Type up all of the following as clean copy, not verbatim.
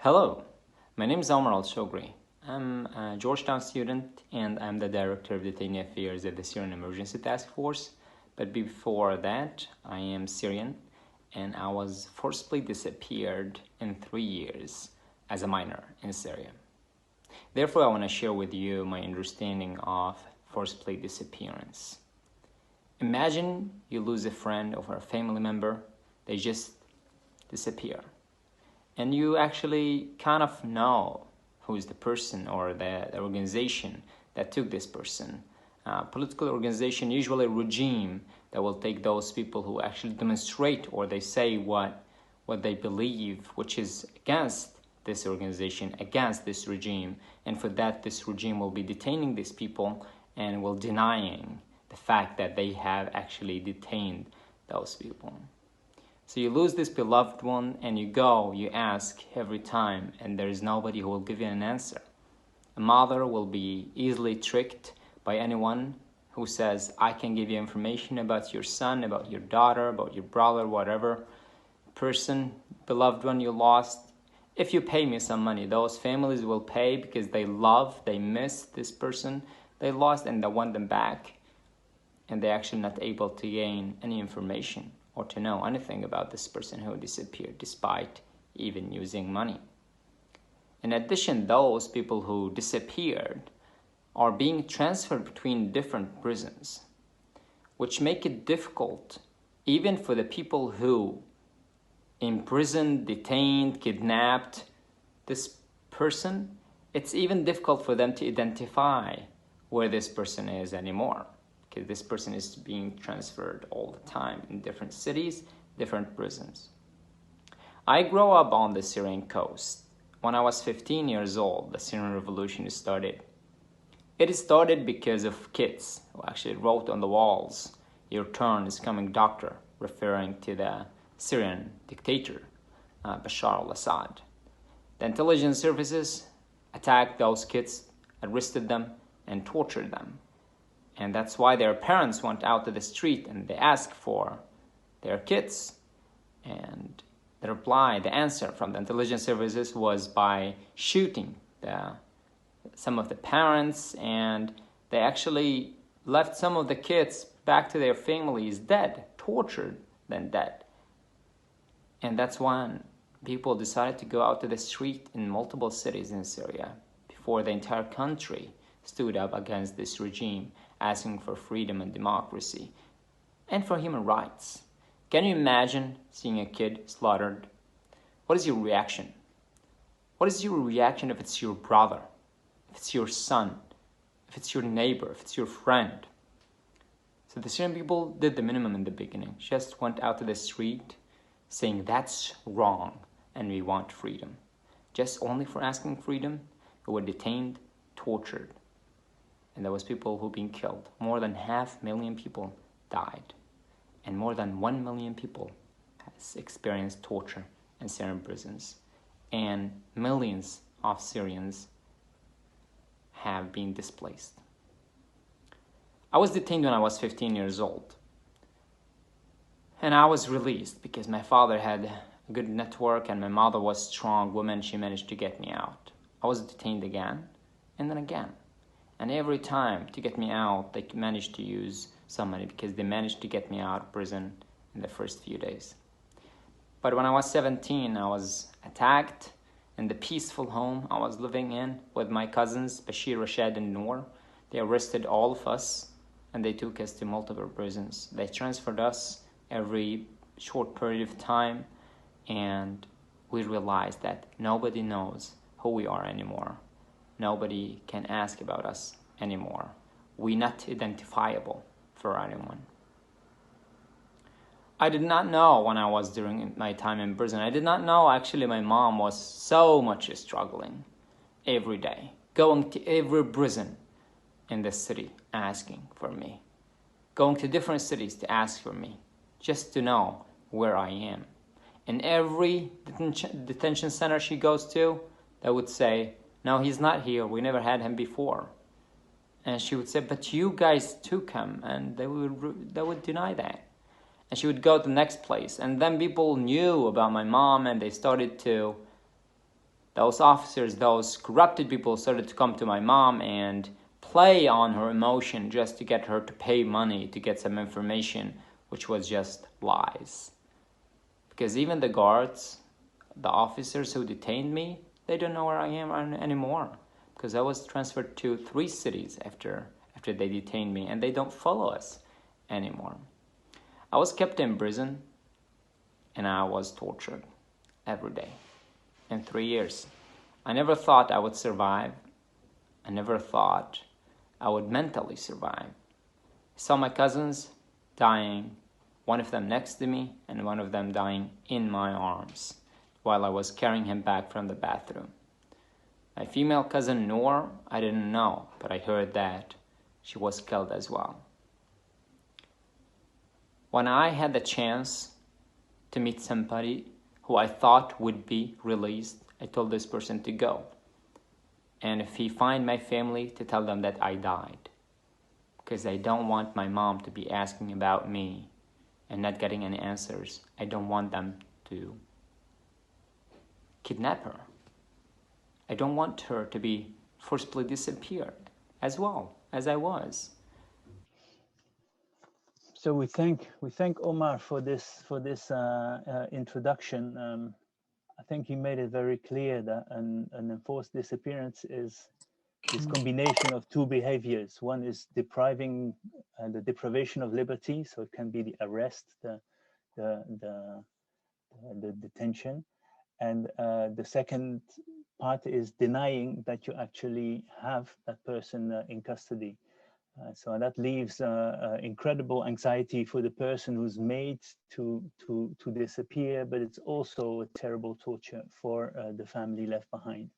Hello, my name is Omar Alshoughri. I'm a Georgetown student and I'm the Director of Detainee Affairs at the Syrian Emergency Task Force. But before that, I am Syrian and I was forcibly disappeared in 3 years as a minor in Syria. Therefore, I want to share with you my understanding of forcibly disappearance. Imagine you lose a friend or a family member, they just disappear. And you actually kind of know who is the person or the organization that took this person. Political organization, usually a regime that will take those people who actually demonstrate or they say what they believe, which is against this organization, against this regime. And for that, this regime will be detaining these people and will denying the fact that they have actually detained those people. So you lose this beloved one and you ask every time and there is nobody who will give you an answer. A mother will be easily tricked by anyone who says, I can give you information about your son, about your daughter, about your brother, whatever person, beloved one you lost. If you pay me some money, those families will pay because they love, they miss this person they lost and they want them back. And they're actually not able to gain any information or to know anything about this person who disappeared despite even using money. In addition, those people who disappeared are being transferred between different prisons, which make it difficult even for the people who imprisoned, detained, kidnapped this person. It's even difficult for them to identify where this person is anymore, because this person is being transferred all the time in different cities, different prisons. I grew up on the Syrian coast. When I was 15 years old, the Syrian Revolution started. It started because of kids who actually wrote on the walls, "Your turn is coming, doctor," referring to the Syrian dictator, Bashar al-Assad. The intelligence services attacked those kids, arrested them, and tortured them. And that's why their parents went out to the street and they asked for their kids. And the reply, the answer from the intelligence services was by shooting some of the parents, and they actually left some of the kids back to their families dead, tortured, then dead. And that's when people decided to go out to the street in multiple cities in Syria before the entire country stood up against this regime, asking for freedom and democracy and for human rights. Can you imagine seeing a kid slaughtered? What is your reaction? What is your reaction if it's your brother, if it's your son, if it's your neighbor, if it's your friend? So the Syrian people did the minimum in the beginning, just went out to the street saying that's wrong and we want freedom. Just only for asking freedom, we were detained, tortured. And there was people who been killed. More than 500,000 people died. And more than 1 million people has experienced torture in Syrian prisons. And millions of Syrians have been displaced. I was detained when I was 15 years old. And I was released because my father had a good network and my mother was a strong woman. She managed to get me out. I was detained again and then again. And every time to get me out, they managed to use some money because they managed to get me out of prison in the first few days. But when I was 17, I was attacked in the peaceful home I was living in with my cousins, Bashir, Rashad, and Noor. They arrested all of us and they took us to multiple prisons. They transferred us every short period of time, and we realized that nobody knows who we are anymore. Nobody can ask about us anymore. We're not identifiable for anyone. I did not know when I was during my time in prison. I did not know actually my mom was so much struggling every day, going to every prison in the city asking for me, going to different cities to ask for me, just to know where I am. In every detention center she goes to, they would say, "No, he's not here. We never had him before." And she would say, "But you guys took him," and they would deny that. And she would go to the next place, and then people knew about my mom, and they started to those officers, those corrupted people started to come to my mom and play on her emotion just to get her to pay money to get some information, which was just lies. Because even the guards, the officers who detained me, they don't know where I am anymore. Because I was transferred to 3 cities after they detained me, and they don't follow us anymore. I was kept in prison, and I was tortured every day. In 3 years. I never thought I would survive. I never thought I would mentally survive. I saw my cousins dying, one of them next to me and one of them dying in my arms while I was carrying him back from the bathroom. My female cousin Noor, I didn't know, but I heard that she was killed as well. When I had the chance to meet somebody who I thought would be released, I told this person to go. And if he find my family, to tell them that I died. Because I don't want my mom to be asking about me and not getting any answers. I don't want them to kidnap her. I don't want her to be forcibly disappeared as well as I was. So we thank Omar for this introduction. I think he made it very clear that an enforced disappearance is this combination of 2 behaviors. One is depriving the deprivation of liberty, so it can be the arrest, the detention, and the second part is denying that you actually have that person in custody. So that leaves incredible anxiety for the person who's made to disappear, but it's also a terrible torture for the family left behind.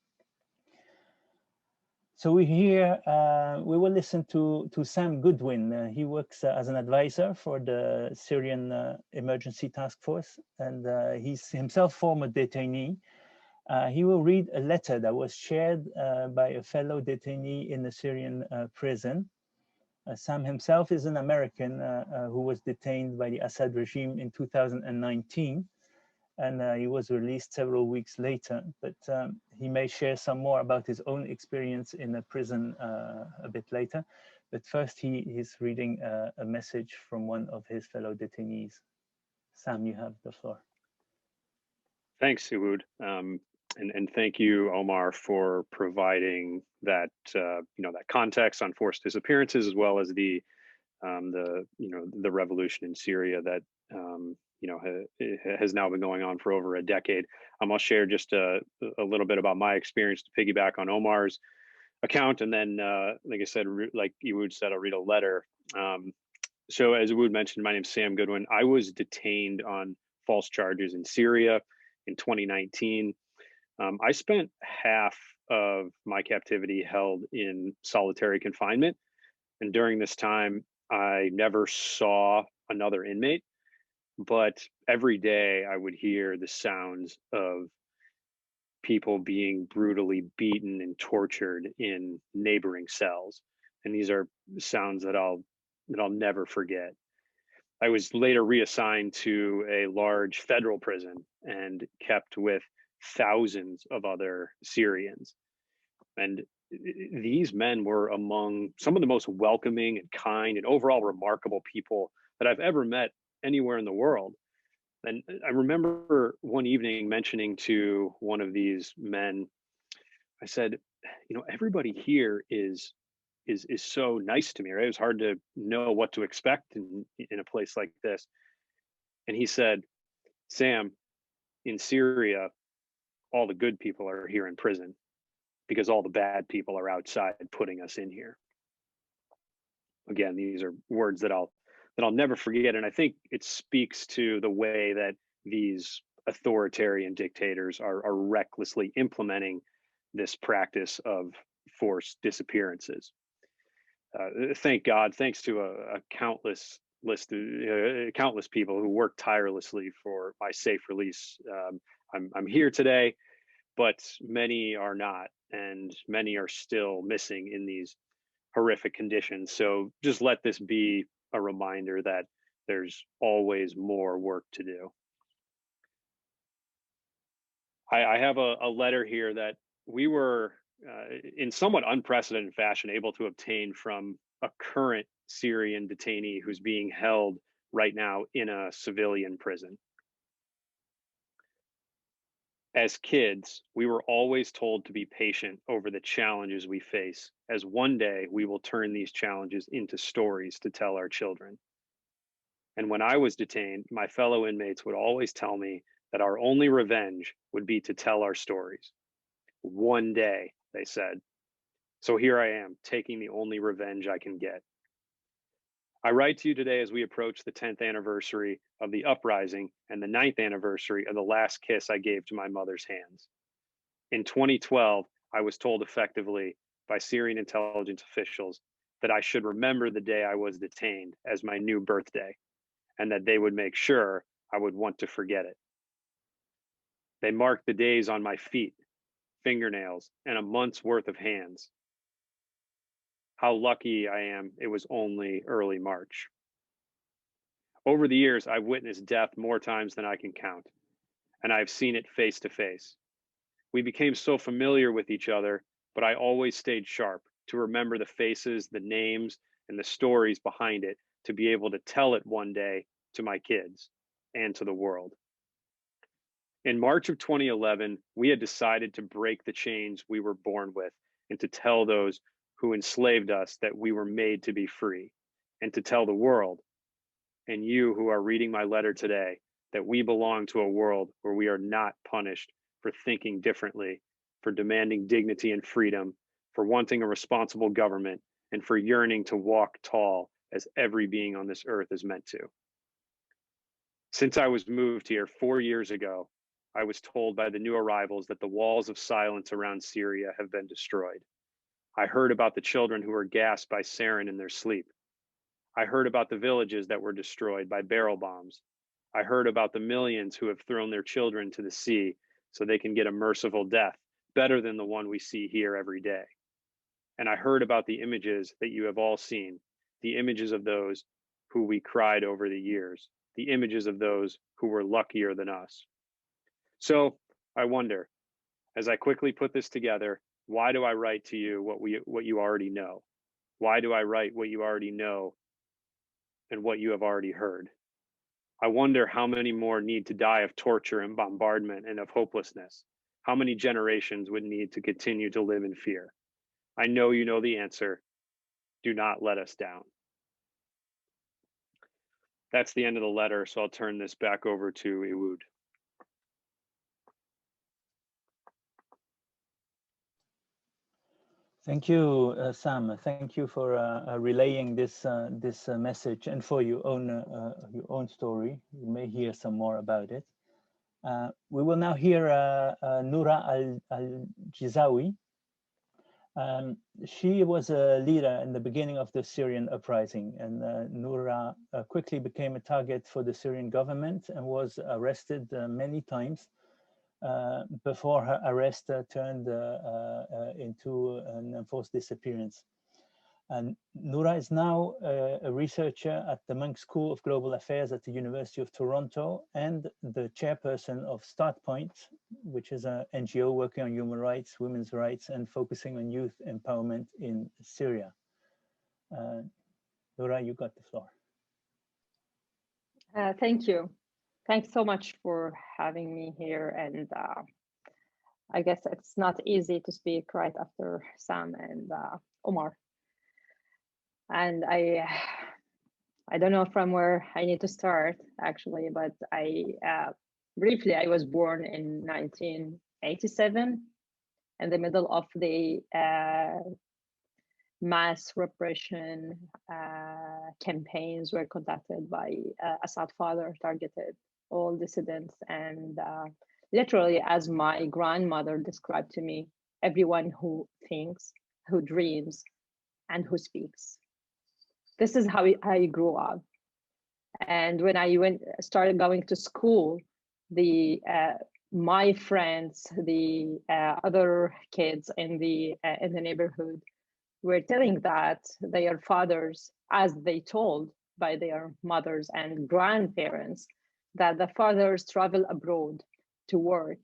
So we will listen to Sam Goodwin. He works as an advisor for the Syrian Emergency Task Force, and he's himself former detainee. He will read a letter that was shared by a fellow detainee in the Syrian prison. Sam himself is an American who was detained by the Assad regime in 2019, and he was released several weeks later. But he may share some more about his own experience in a prison a bit later. But first, he is reading a message from one of his fellow detainees. Sam, you have the floor. Thanks, Suwood. And thank you, Omar, for providing that that context on forced disappearances, as well as the revolution in Syria that has now been going on for over a decade. I'll share just a little bit about my experience to piggyback on Omar's account, and then, like I said, like Ewood said, I'll read a letter. So as Ewood mentioned, my name's Sam Goodwin. I was detained on false charges in Syria in 2019. I spent half of my captivity held in solitary confinement. And during this time, I never saw another inmate, but every day I would hear the sounds of people being brutally beaten and tortured in neighboring cells. And these are sounds that I'll never forget. I was later reassigned to a large federal prison and kept with thousands of other Syrians. And these men were among some of the most welcoming and kind and overall remarkable people that I've ever met anywhere in the world. And I remember one evening mentioning to one of these men, I said, everybody here is so nice to me, right? It was hard to know what to expect in a place like this. And he said, Sam, in Syria, all the good people are here in prison because all the bad people are outside putting us in here. Again, these are words that I'll never forget. And I think it speaks to the way that these authoritarian dictators are recklessly implementing this practice of forced disappearances. Thank God, thanks to a countless people who work tirelessly for my safe release. I'm here today, but many are not, and many are still missing in these horrific conditions. So just let this be a reminder that there's always more work to do. I have a letter here that we were, in somewhat unprecedented fashion, able to obtain from a current Syrian detainee who's being held right now in a civilian prison. As kids, we were always told to be patient over the challenges we face, as one day we will turn these challenges into stories to tell our children. And when I was detained, my fellow inmates would always tell me that our only revenge would be to tell our stories. One day, they said. So here I am, taking the only revenge I can get. I write to you today as we approach the 10th anniversary of the uprising and the 9th anniversary of the last kiss I gave to my mother's hands. In 2012, I was told effectively by Syrian intelligence officials that I should remember the day I was detained as my new birthday, and that they would make sure I would want to forget it. They marked the days on my feet, fingernails, and a month's worth of hands. How lucky I am it was only early March. Over the years, I've witnessed death more times than I can count, and I've seen it face to face. We became so familiar with each other, but I always stayed sharp to remember the faces, the names, and the stories behind it to be able to tell it one day to my kids and to the world. In March of 2011, we had decided to break the chains we were born with and to tell those who enslaved us that we were made to be free, and to tell the world, and you who are reading my letter today, that we belong to a world where we are not punished for thinking differently, for demanding dignity and freedom, for wanting a responsible government, and for yearning to walk tall as every being on this earth is meant to. Since I was moved here 4 years ago, I was told by the new arrivals that the walls of silence around Syria have been destroyed. I heard about the children who were gassed by sarin in their sleep. I heard about the villages that were destroyed by barrel bombs. I heard about the millions who have thrown their children to the sea so they can get a merciful death, better than the one we see here every day. And I heard about the images that you have all seen, the images of those who we cried over the years, the images of those who were luckier than us. So I wonder, as I quickly put this together, why do I write to you what you already know? Why do I write what you already know and what you have already heard? I wonder how many more need to die of torture and bombardment and of hopelessness. How many generations would need to continue to live in fear? I know you know the answer. Do not let us down. That's the end of the letter, so I'll turn this back over to Ewood. Thank you, Sam. Thank you for relaying this message and for your own story. You may hear some more about it. We will now hear Noura Al-Jizawi. She was a leader in the beginning of the Syrian uprising, and Noura quickly became a target for the Syrian government and was arrested many times. Before her arrest turned into an enforced disappearance. And Noura is now a researcher at the Monk School of Global Affairs at the University of Toronto and the chairperson of Start Point, which is an NGO working on human rights, women's rights, and focusing on youth empowerment in Syria. Noura, you got the floor. Thank you. Thanks so much for having me here. And I guess it's not easy to speak right after Sam and Omar. And I don't know from where I need to start, actually, but briefly, I was born in 1987 in the middle of the mass repression campaigns were conducted by Assad father, targeted all dissidents, and literally, as my grandmother described to me, everyone who thinks, who dreams, and who speaks. This is how I grew up. And when I started going to school, my friends, the other kids in the neighborhood were telling that their fathers, as they told by their mothers and grandparents, that the fathers travel abroad to work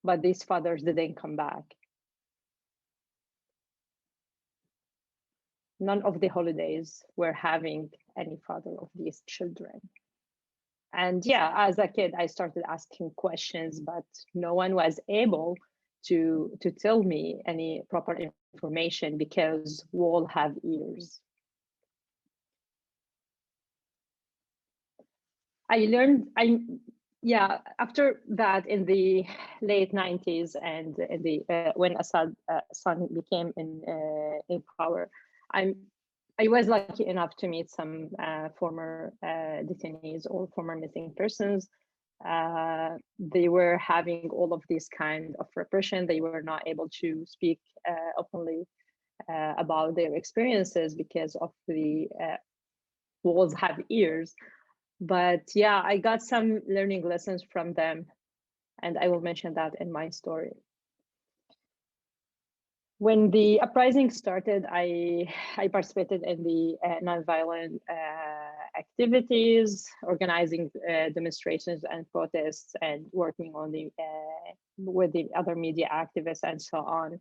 but these fathers didn't come back. None of the holidays were having any father of these children. And yeah, as a kid, I started asking questions, but no one was able to tell me any proper information because we all have ears. After that, in the late 90s and in the when Assad son became in power, I was lucky enough to meet some former detainees or former missing persons. They were having all of this kind of repression. They were not able to speak openly about their experiences because of the walls have ears. But yeah, I got some learning lessons from them, and I will mention that in my story. When the uprising started, I participated in the nonviolent activities, organizing demonstrations and protests, and working on the with the other media activists and so on.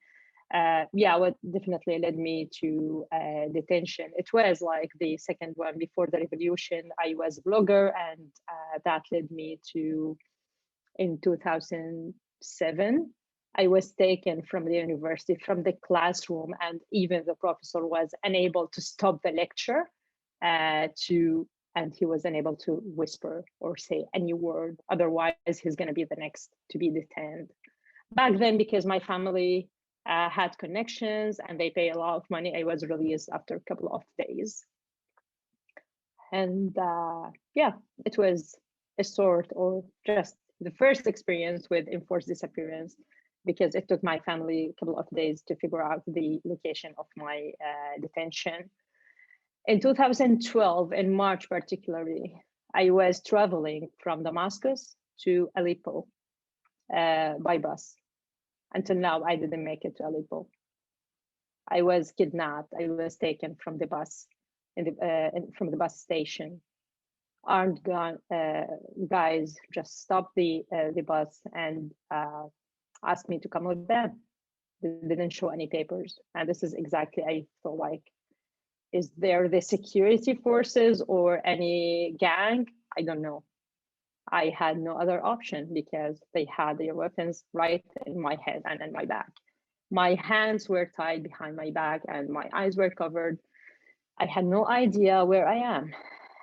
What definitely led me to detention. It was like the second one before the revolution. I was a blogger, and that led me to, in 2007, I was taken from the university, from the classroom, and even the professor was unable to stop the lecture and he was unable to whisper or say any word. Otherwise, he's going to be the next to be detained. Back then, because my family had connections and they pay a lot of money, I was released after a couple of days. And it was a sort or just the first experience with enforced disappearance, because it took my family a couple of days to figure out the location of my detention. In 2012, in March particularly, I was traveling from Damascus to Aleppo by bus. Until now, I didn't make it to Aleppo. I was kidnapped. I was taken from the bus, from the bus station. Armed guys just stopped the bus and asked me to come with them. They didn't show any papers. And this is exactly, I feel like, is there the security forces or any gang? I don't know. I had no other option because they had their weapons right in my head and in my back. My hands were tied behind my back and my eyes were covered. I had no idea where I am.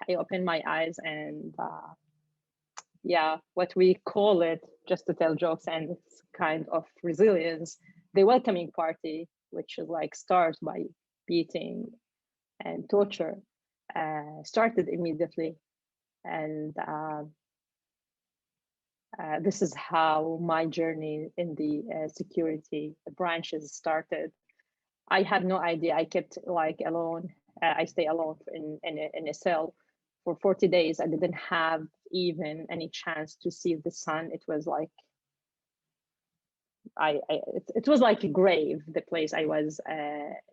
I opened my eyes and what we call it, just to tell jokes and it's kind of resilience, the welcoming party, which is like starts by beating and torture, started immediately. And this is how my journey in the security branches started. I had no idea. I kept like alone. I stay alone in a cell for 40 days. I didn't have even any chance to see the sun. It was like it was like a grave, the place I was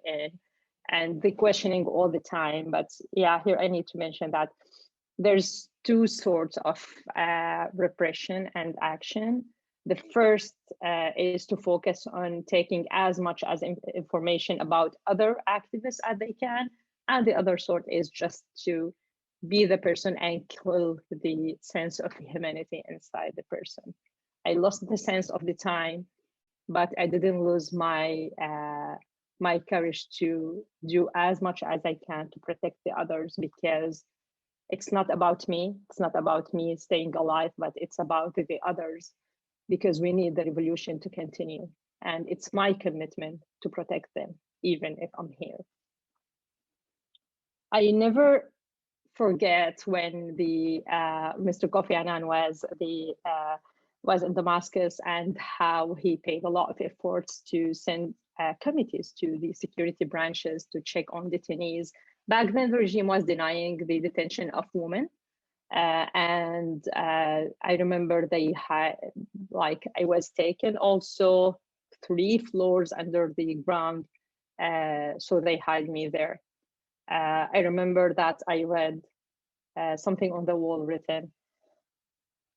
in, and the questioning all the time. But yeah, here I need to mention that there's two sorts of repression and action. The first is to focus on taking as much as information about other activists as they can. And the other sort is just to be the person and kill the sense of humanity inside the person. I lost the sense of the time, but I didn't lose my my courage to do as much as I can to protect the others, because it's not about me. It's not about me staying alive, but it's about the others, because we need the revolution to continue. And it's my commitment to protect them, even if I'm here. I never forget when the Mr. Kofi Annan was in Damascus, and how he paid a lot of efforts to send committees to the security branches to check on detainees. Back then, the regime was denying the detention of women. I remember they had, like, I was taken also 3 floors under the ground. So they hid me there. I remember that I read something on the wall written,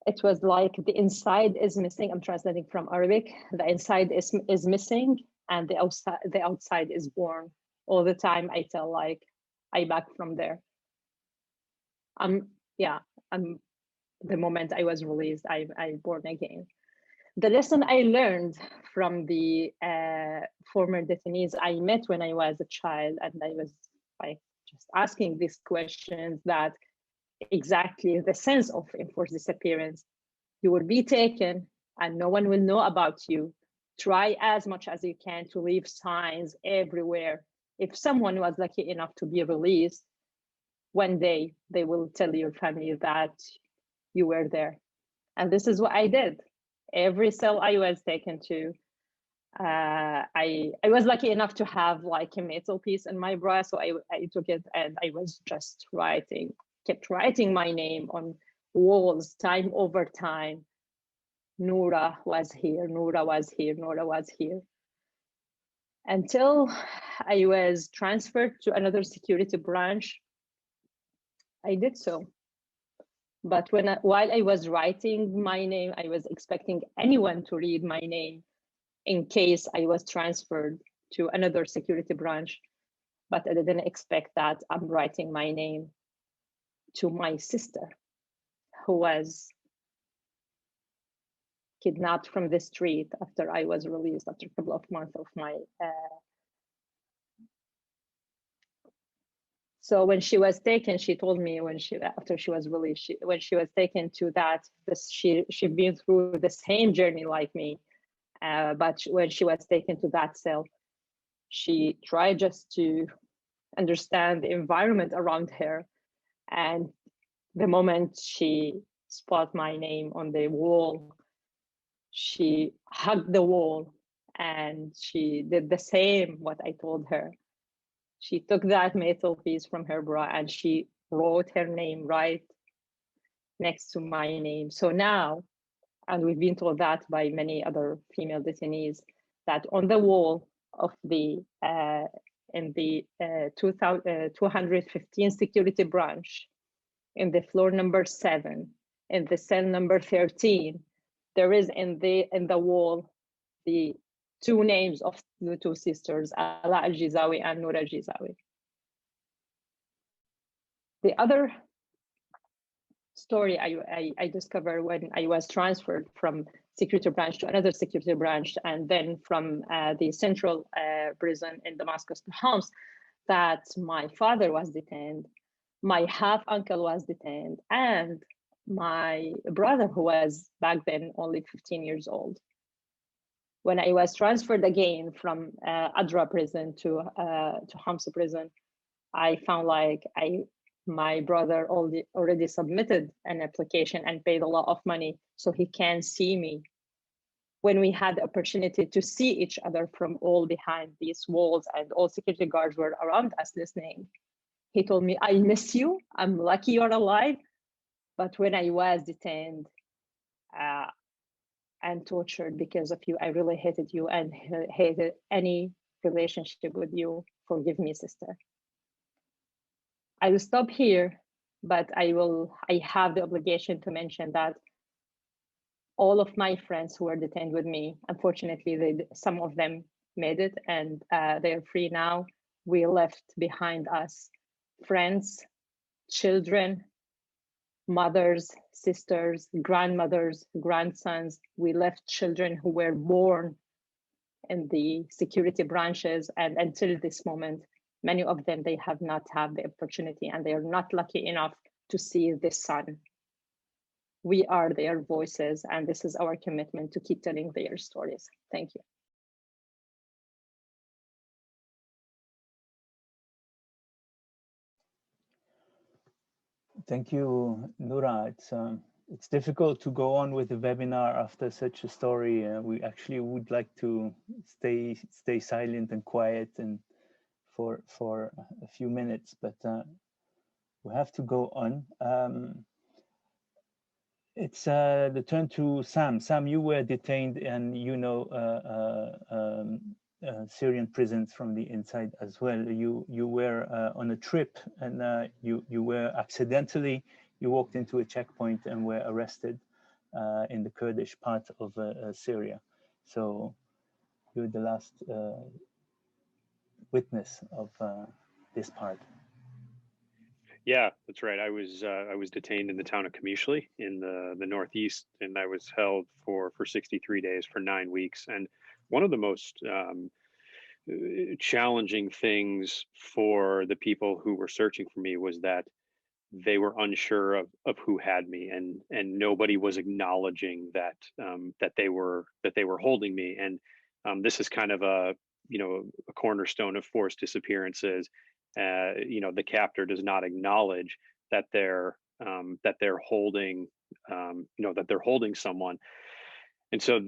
it was like the inside is missing. I'm translating from Arabic. The inside is missing, and the outside is born. All the time I tell like I back from there. Yeah, the moment I was released, I born again. The lesson I learned from the former detainees I met when I was a child, and I was like just asking these questions, that exactly the sense of enforced disappearance. You will be taken and no one will know about you. Try as much as you can to leave signs everywhere. If someone was lucky enough to be released, one day they will tell your family that you were there. And this is what I did. Every cell I was taken to, I was lucky enough to have like a metal piece in my bra, so I took it and I was just kept writing my name on walls time over time. Noura was here, Noura was here, Noura was here. Until I was transferred to another security branch, I did so. But while I was writing my name, I was expecting anyone to read my name in case I was transferred to another security branch. But I didn't expect that I'm writing my name to my sister, who was kidnapped from the street after I was released after a couple of months of my. So when she was taken, she told me after she was released, when she was taken to that, she'd been through the same journey like me. But when she was taken to that cell, she tried just to understand the environment around her. And the moment she spot my name on the wall, she hugged the wall and she did the same what I told her. She took that metal piece from her bra and she wrote her name right next to my name. So now, and we've been told that by many other female detainees, that on the wall of the in the 215 security branch, in the floor number 7, in the cell number 13, there is in the wall the 2 names of the 2 sisters, Ala Al-Jizawi and Noura Al-Jizawi. The other story I discovered when I was transferred from security branch to another security branch, and then from the central prison in Damascus to Homs, that my father was detained, my half uncle was detained, and my brother, who was back then only 15 years old. When I was transferred again from Adra prison to Homs prison, I found like my brother already submitted an application and paid a lot of money so he can see me. When we had the opportunity to see each other from all behind these walls and all security guards were around us listening, he told me, I miss you, I'm lucky you're alive, but when I was detained and tortured because of you, I really hated you and hated any relationship with you. Forgive me, sister. I will stop here, but I have the obligation to mention that all of my friends who were detained with me, unfortunately, some of them made it and they're free now. We left behind us friends, children, mothers, sisters, grandmothers, grandsons. We left children who were born in the security branches, and until this moment, many of them, they have not had the opportunity and they are not lucky enough to see the sun. We are their voices, and this is our commitment to keep telling their stories. Thank you. Thank you, Noura. It's difficult to go on with the webinar after such a story. We actually would like to stay silent and quiet and for a few minutes, but we have to go on. It's the turn to Sam. Sam, you were detained, and you know Syrian prisons from the inside as well. You were on a trip, and you were accidentally, you walked into a checkpoint and were arrested. in the Kurdish part of Syria. So you're the last witness of this part. Yeah, that's right. I was detained in the town of Qamishli in the northeast, and I was held for 63 days for 9 weeks. And one of the most challenging things for the people who were searching for me was that they were unsure of who had me, and nobody was acknowledging that that they were holding me. And this is kind of a a cornerstone of forced disappearances. The captor does not acknowledge that they're holding that they're holding someone. And so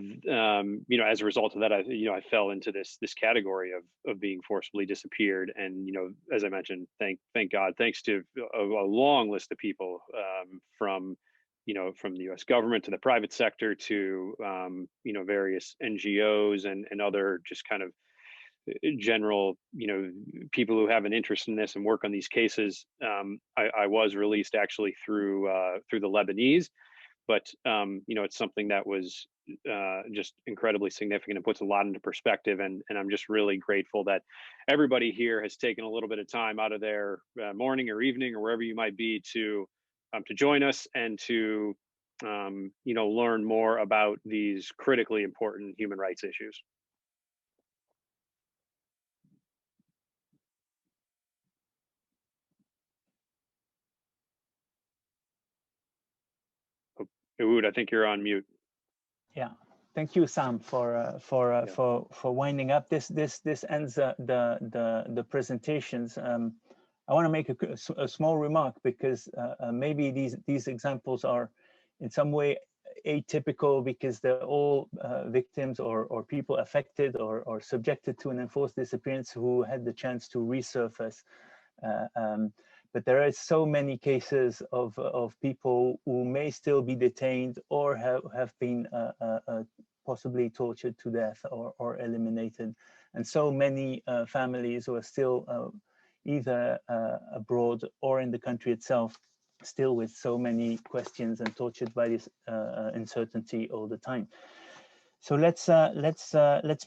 as a result of that, I fell into this category of being forcibly disappeared. And as I mentioned, thank God, thanks to a long list of people, from from the U.S. government to the private sector to various NGOs and other just kind of general people who have an interest in this and work on these cases. I was released actually through the Lebanese, but it's something that was just incredibly significant and puts a lot into perspective. And I'm just really grateful that everybody here has taken a little bit of time out of their morning or evening or wherever you might be to join us and to learn more about these critically important human rights issues. Uwood, I think you're on mute. Yeah, thank you, Sam, for winding up. This ends the presentations. I want to make a small remark because maybe these examples are in some way atypical because they're all victims or people affected or subjected to an enforced disappearance who had the chance to resurface. But there are so many cases of people who may still be detained or have been possibly tortured to death or eliminated. And so many families who are still either abroad or in the country itself, still with so many questions and tortured by this uncertainty all the time. So let's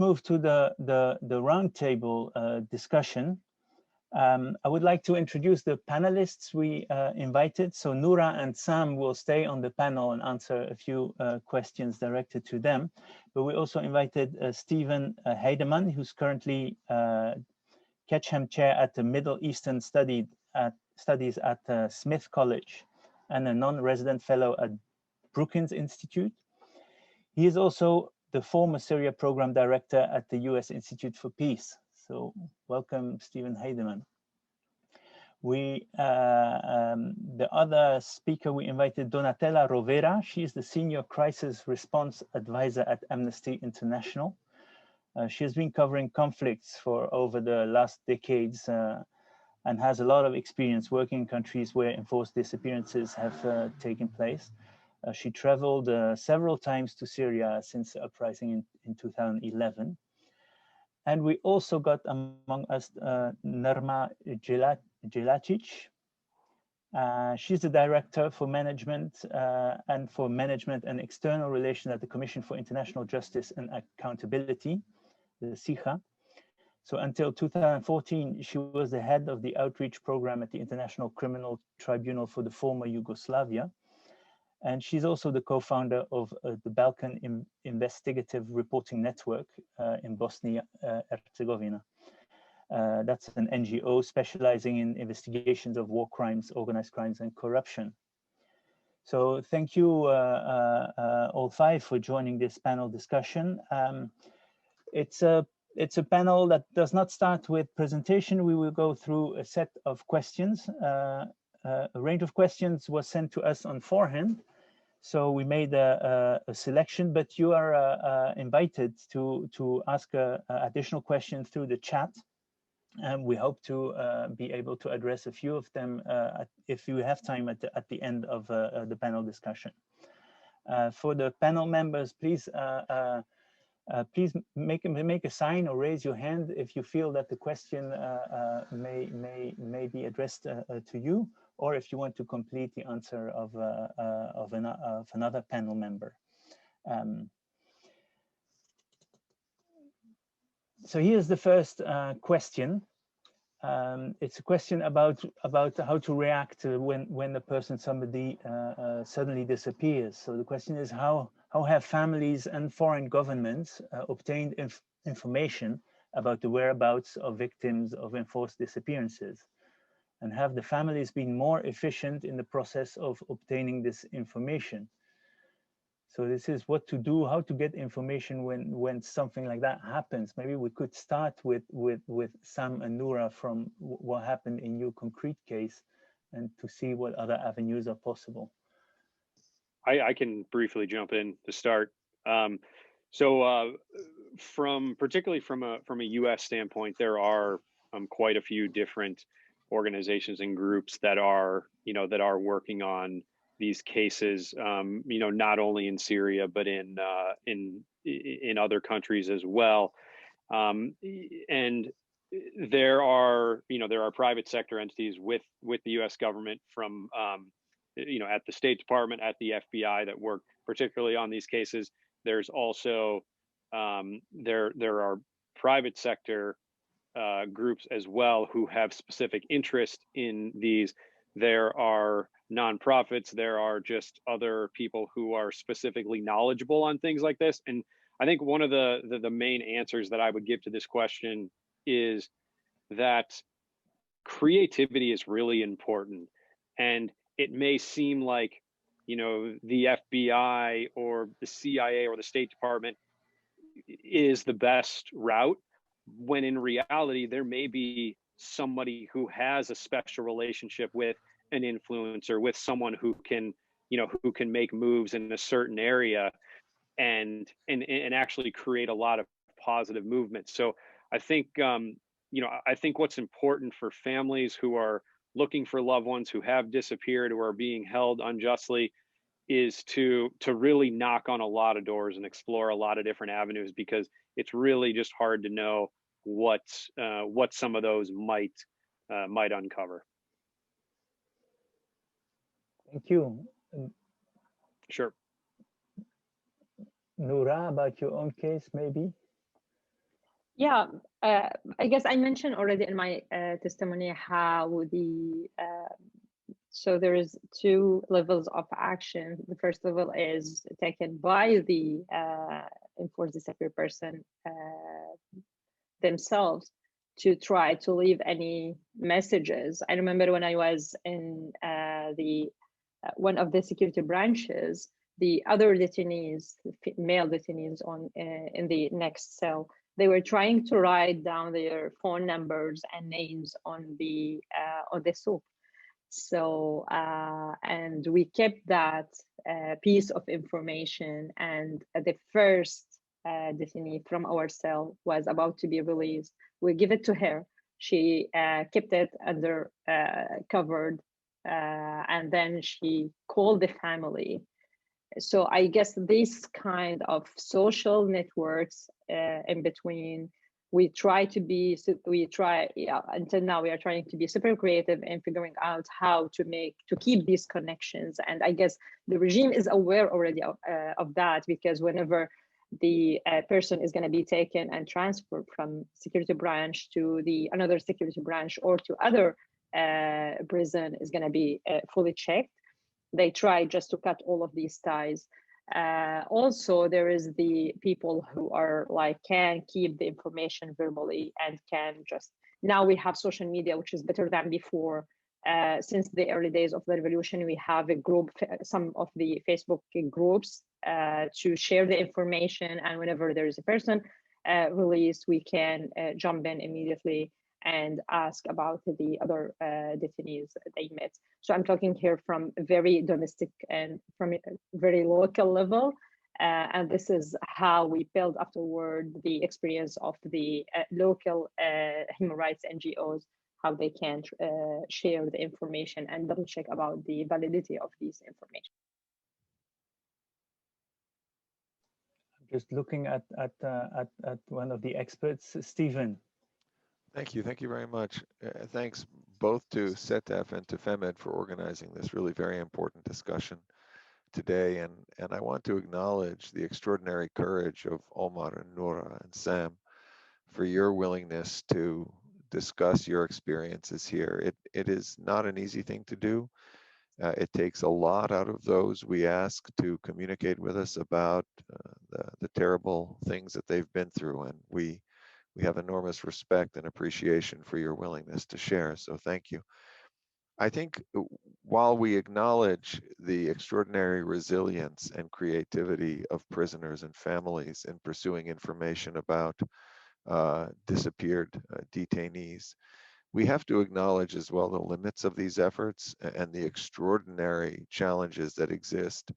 move to the roundtable discussion. I would like to introduce the panelists we invited. So Noura and Sam will stay on the panel and answer a few questions directed to them. But we also invited Stephen Heidemann, who's currently Ketchum Chair at the Middle Eastern Studies at Smith College and a non-resident fellow at Brookings Institute. He is also the former Syria Program Director at the US Institute for Peace. So welcome, Stephen Heidemann. The other speaker we invited, Donatella Rovera. She's the Senior Crisis Response Advisor at Amnesty International. She has been covering conflicts for over the last decades and has a lot of experience working in countries where enforced disappearances have taken place. She traveled several times to Syria since the uprising in 2011. And we also got among us Nerma Jelacic. She's the Director for Management and External Relations at the Commission for International Justice and Accountability, the CIJA. So until 2014, she was the head of the outreach program at the International Criminal Tribunal for the former Yugoslavia. And she's also the co-founder of the Balkan Investigative Reporting Network in Bosnia-Herzegovina. That's an NGO specializing in investigations of war crimes, organized crimes, and corruption. So thank you all five for joining this panel discussion. It's a panel that does not start with presentation. We will go through a set of questions. A range of questions was sent to us on forehand. So we made a selection, but you are invited to ask additional questions through the chat. And we hope to be able to address a few of them if you have time at the end of the panel discussion. For the panel members, please make a sign or raise your hand if you feel that the question may be addressed to you, or if you want to complete the answer of another panel member. So here's the first question. It's a question about how to react when a person, somebody suddenly disappears. So the question is, how have families and foreign governments obtained information about the whereabouts of victims of enforced disappearances? And have the families been more efficient in the process of obtaining this information? So this is what to do, how to get information when something like that happens. Maybe we could start with Sam and Noura from what happened in your concrete case, and to see what other avenues are possible. I can briefly jump in to start. Particularly from a U.S. standpoint, there are quite a few different organizations and groups that are working on these cases. Not only in Syria but in other countries as well. And there are private sector entities with the U.S. government from at the State Department, at the FBI, that work particularly on these cases. There's also there are private sector groups as well who have specific interest in these. There are nonprofits, there are just other people who are specifically knowledgeable on things like this. And I think one of the main answers that I would give to this question is that creativity is really important. And it may seem like, the FBI or the CIA or the State Department is the best route, when in reality, there may be somebody who has a special relationship with an influencer, with someone who can make moves in a certain area and actually create a lot of positive movement. So I think, I think what's important for families who are looking for loved ones who have disappeared or are being held unjustly is to really knock on a lot of doors and explore a lot of different avenues, because it's really just hard to know what some of those might uncover. Thank you. Sure. Noura, about your own case, maybe? Yeah, I guess I mentioned already in my testimony how so there is two levels of action. The first level is taken by the enforced disappeared person themselves to try to leave any messages. I remember when I was in one of the security branches, the other detainees, male detainees in the next cell, they were trying to write down their phone numbers and names on the soup. So, and we kept that piece of information, and the first detainee from our cell was about to be released. We give it to her. She kept it under covered, and then she called the family. So I guess this kind of social networks in between, until now we are trying to be super creative in figuring out how to keep these connections. And I guess the regime is aware already of that, because whenever the person is going to be taken and transferred from security branch to another security branch or to other prison is going to be fully checked, they try just to cut all of these ties. Also, there is the people who are can keep the information verbally and can just, now we have social media, which is better than before. Since the early days of the revolution, we have a group, some of the Facebook groups to share the information. And whenever there is a person released, we can jump in immediately and ask about the other detainees they met. So I'm talking here from very domestic and from a very local level. And this is how we build afterward the experience of the local human rights NGOs, how they can share the information and double check about the validity of this information. Just looking at one of the experts, Stephen. Thank you very much. Thanks both to SETF and to FEMED for organizing this really very important discussion today. And I want to acknowledge the extraordinary courage of Omar and Noura and Sam for your willingness to discuss your experiences here. It is not an easy thing to do. It takes a lot out of those we ask to communicate with us about the terrible things that they've been through. And we have enormous respect and appreciation for your willingness to share. So thank you. I think while we acknowledge the extraordinary resilience and creativity of prisoners and families in pursuing information about disappeared detainees, we have to acknowledge as well the limits of these efforts and the extraordinary challenges that exist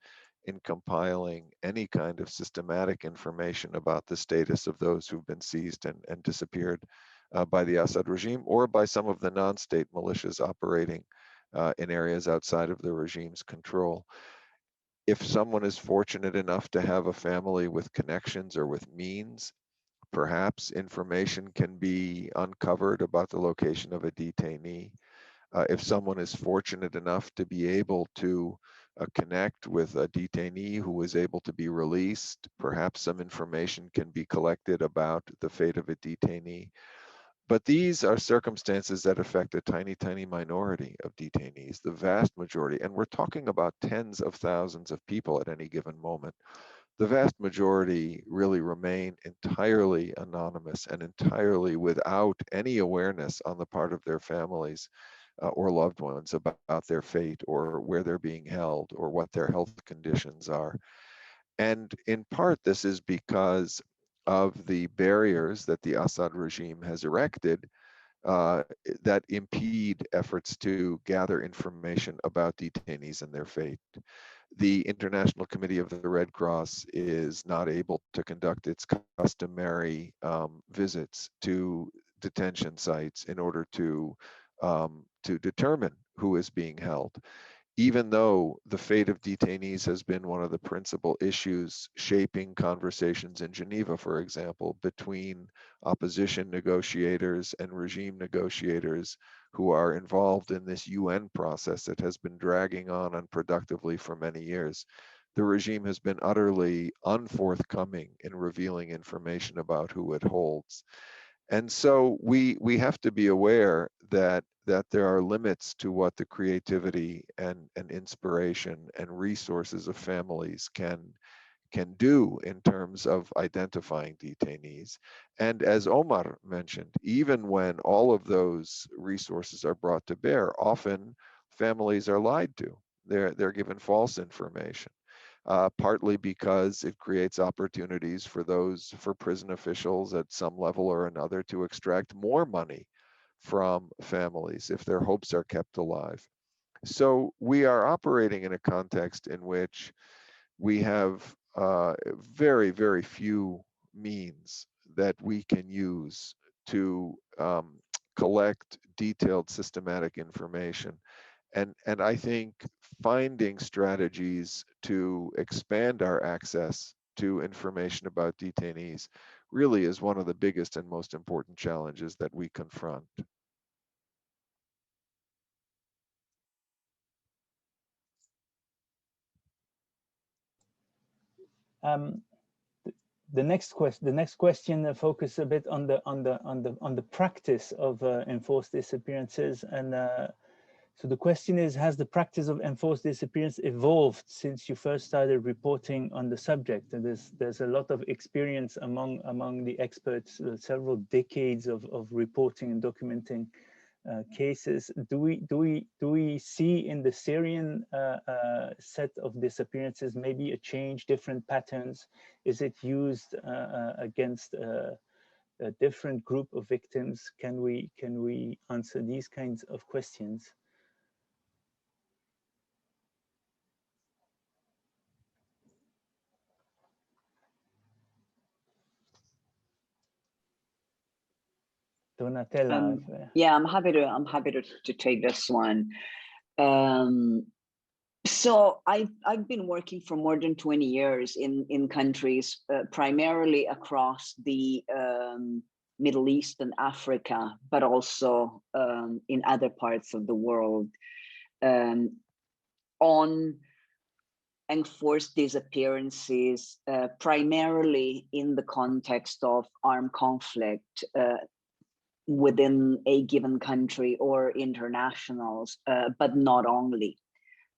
in compiling any kind of systematic information about the status of those who've been seized and disappeared by the Assad regime or by some of the non-state militias operating in areas outside of the regime's control. If someone is fortunate enough to have a family with connections or with means, perhaps information can be uncovered about the location of a detainee. If someone is fortunate enough to be able to connect with a detainee who is able to be released, perhaps some information can be collected about the fate of a detainee. But these are circumstances that affect a tiny, tiny minority of detainees, the vast majority, and we're talking about tens of thousands of people at any given moment. The vast majority really remain entirely anonymous and entirely without any awareness on the part of their families or loved ones about their fate or where they're being held or what their health conditions are. And in part, this is because of the barriers that the Assad regime has erected that impede efforts to gather information about detainees and their fate. The International Committee of the Red Cross is not able to conduct its customary visits to detention sites in order to determine who is being held. Even though the fate of detainees has been one of the principal issues shaping conversations in Geneva, for example, between opposition negotiators and regime negotiators who are involved in this UN process that has been dragging on unproductively for many years, the regime has been utterly unforthcoming in revealing information about who it holds. And so we have to be aware that there are limits to what the creativity and inspiration and resources of families can do in terms of identifying detainees. And as Omar mentioned, even when all of those resources are brought to bear, often families are lied to. They're given false information. Partly because it creates opportunities for prison officials at some level or another to extract more money from families if their hopes are kept alive. So we are operating in a context in which we have very, very few means that we can use to collect detailed systematic information. And I think finding strategies to expand our access to information about detainees really is one of the biggest and most important challenges that we confront. The next question focuses a bit on the practice of enforced disappearances, and so the question is: has the practice of enforced disappearance evolved since you first started reporting on the subject? And there's a lot of experience among the experts, several decades of reporting and documenting cases. Do we see in the Syrian set of disappearances maybe a change, different patterns? Is it used against a different group of victims? Can we answer these kinds of questions? Donatella. Yeah, I'm happy to take this one. So I've been working for more than 20 years in countries, primarily across the Middle East and Africa, but also in other parts of the world, on enforced disappearances, primarily in the context of armed conflict within a given country or internationals, but not only.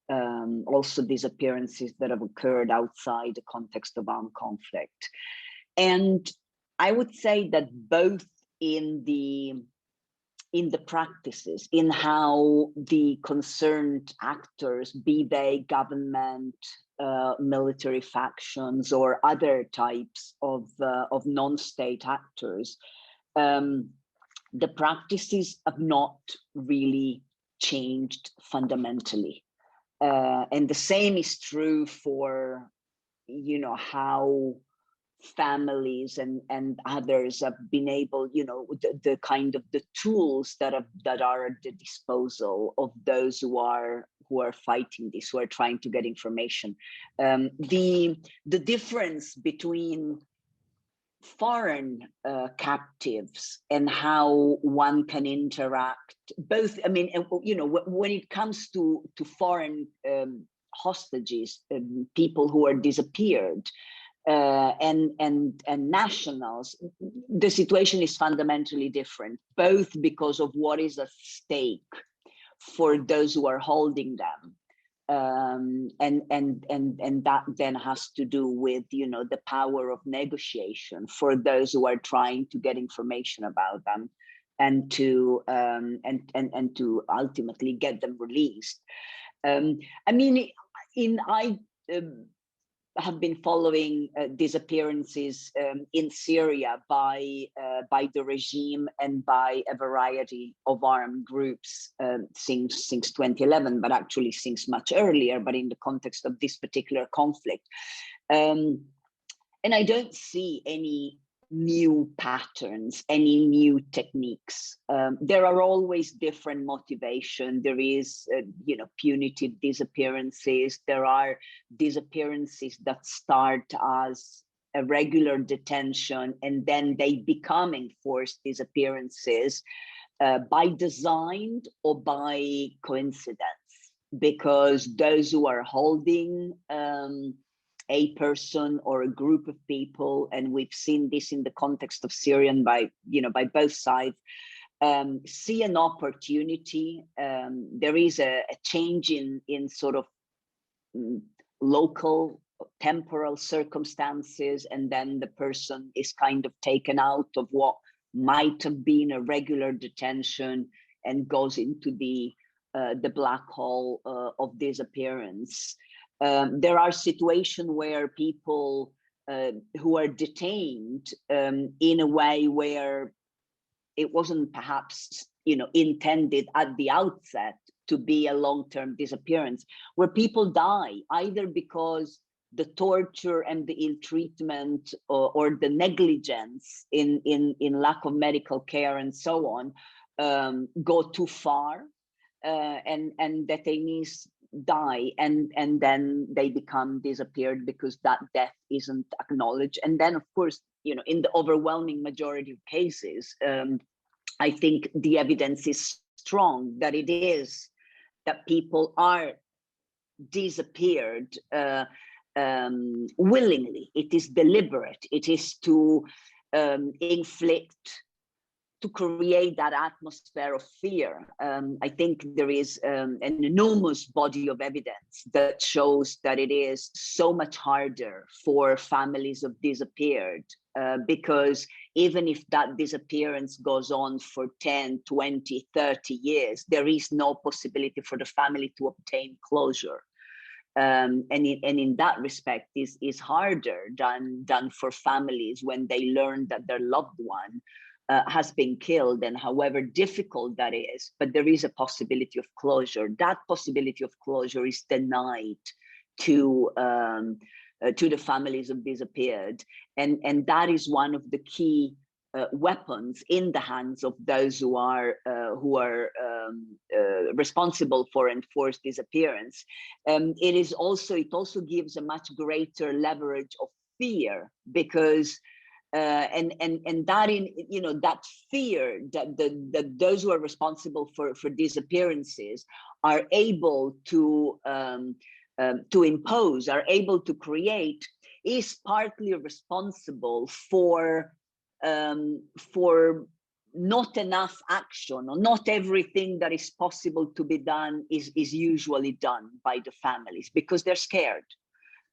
Also disappearances that have occurred outside the context of armed conflict. And I would say that both in the practices, in how the concerned actors, be they government, military factions, or other types of non-state actors, the practices have not really changed fundamentally. And the same is true for, you know, how families and others have been able, you know, the kind of the tools that are at the disposal of those who are fighting this, who are trying to get information. The difference between foreign captives and how one can interact, both, I mean, you know, when it comes to foreign hostages, people who are disappeared, and nationals, the situation is fundamentally different, both because of what is at stake for those who are holding them, and that then has to do with, you know, the power of negotiation for those who are trying to get information about them, and to and to ultimately get them released. I mean, I have been following disappearances in Syria by the regime and by a variety of armed groups since 2011, but actually since much earlier, but in the context of this particular conflict. And I don't see any new patterns, any new techniques. There are always different motivation. There is, you know, punitive disappearances. There are disappearances that start as a regular detention and then they become enforced disappearances by design or by coincidence, because those who are holding a person or a group of people, and we've seen this in the context of Syrian by both sides, see an opportunity. There is a change in sort of local temporal circumstances, and then the person is kind of taken out of what might have been a regular detention and goes into the black hole of disappearance. There are situations where people who are detained in a way where it wasn't perhaps, you know, intended at the outset to be a long-term disappearance, where people die either because the torture and the ill treatment or the negligence in lack of medical care and so on go too far, and detainees die, and then they become disappeared because that death isn't acknowledged. And then, of course, you know, in the overwhelming majority of cases, I think the evidence is strong that it is that people are disappeared willingly. It is deliberate. It is to inflict, to create that atmosphere of fear. I think there is an enormous body of evidence that shows that it is so much harder for families of disappeared, because even if that disappearance goes on for 10, 20, 30 years, there is no possibility for the family to obtain closure. And in that respect is harder than for families when they learn that their loved one has been killed, and however difficult that is, but there is a possibility of closure. That possibility of closure is denied to the families of disappeared, and that is one of the key weapons in the hands of those who are responsible for enforced disappearance. It also gives a much greater leverage of fear, because and that that fear that those who are responsible for disappearances are able to impose, are able to create, is partly responsible for not enough action, or not everything that is possible to be done is usually done by the families, because they're scared.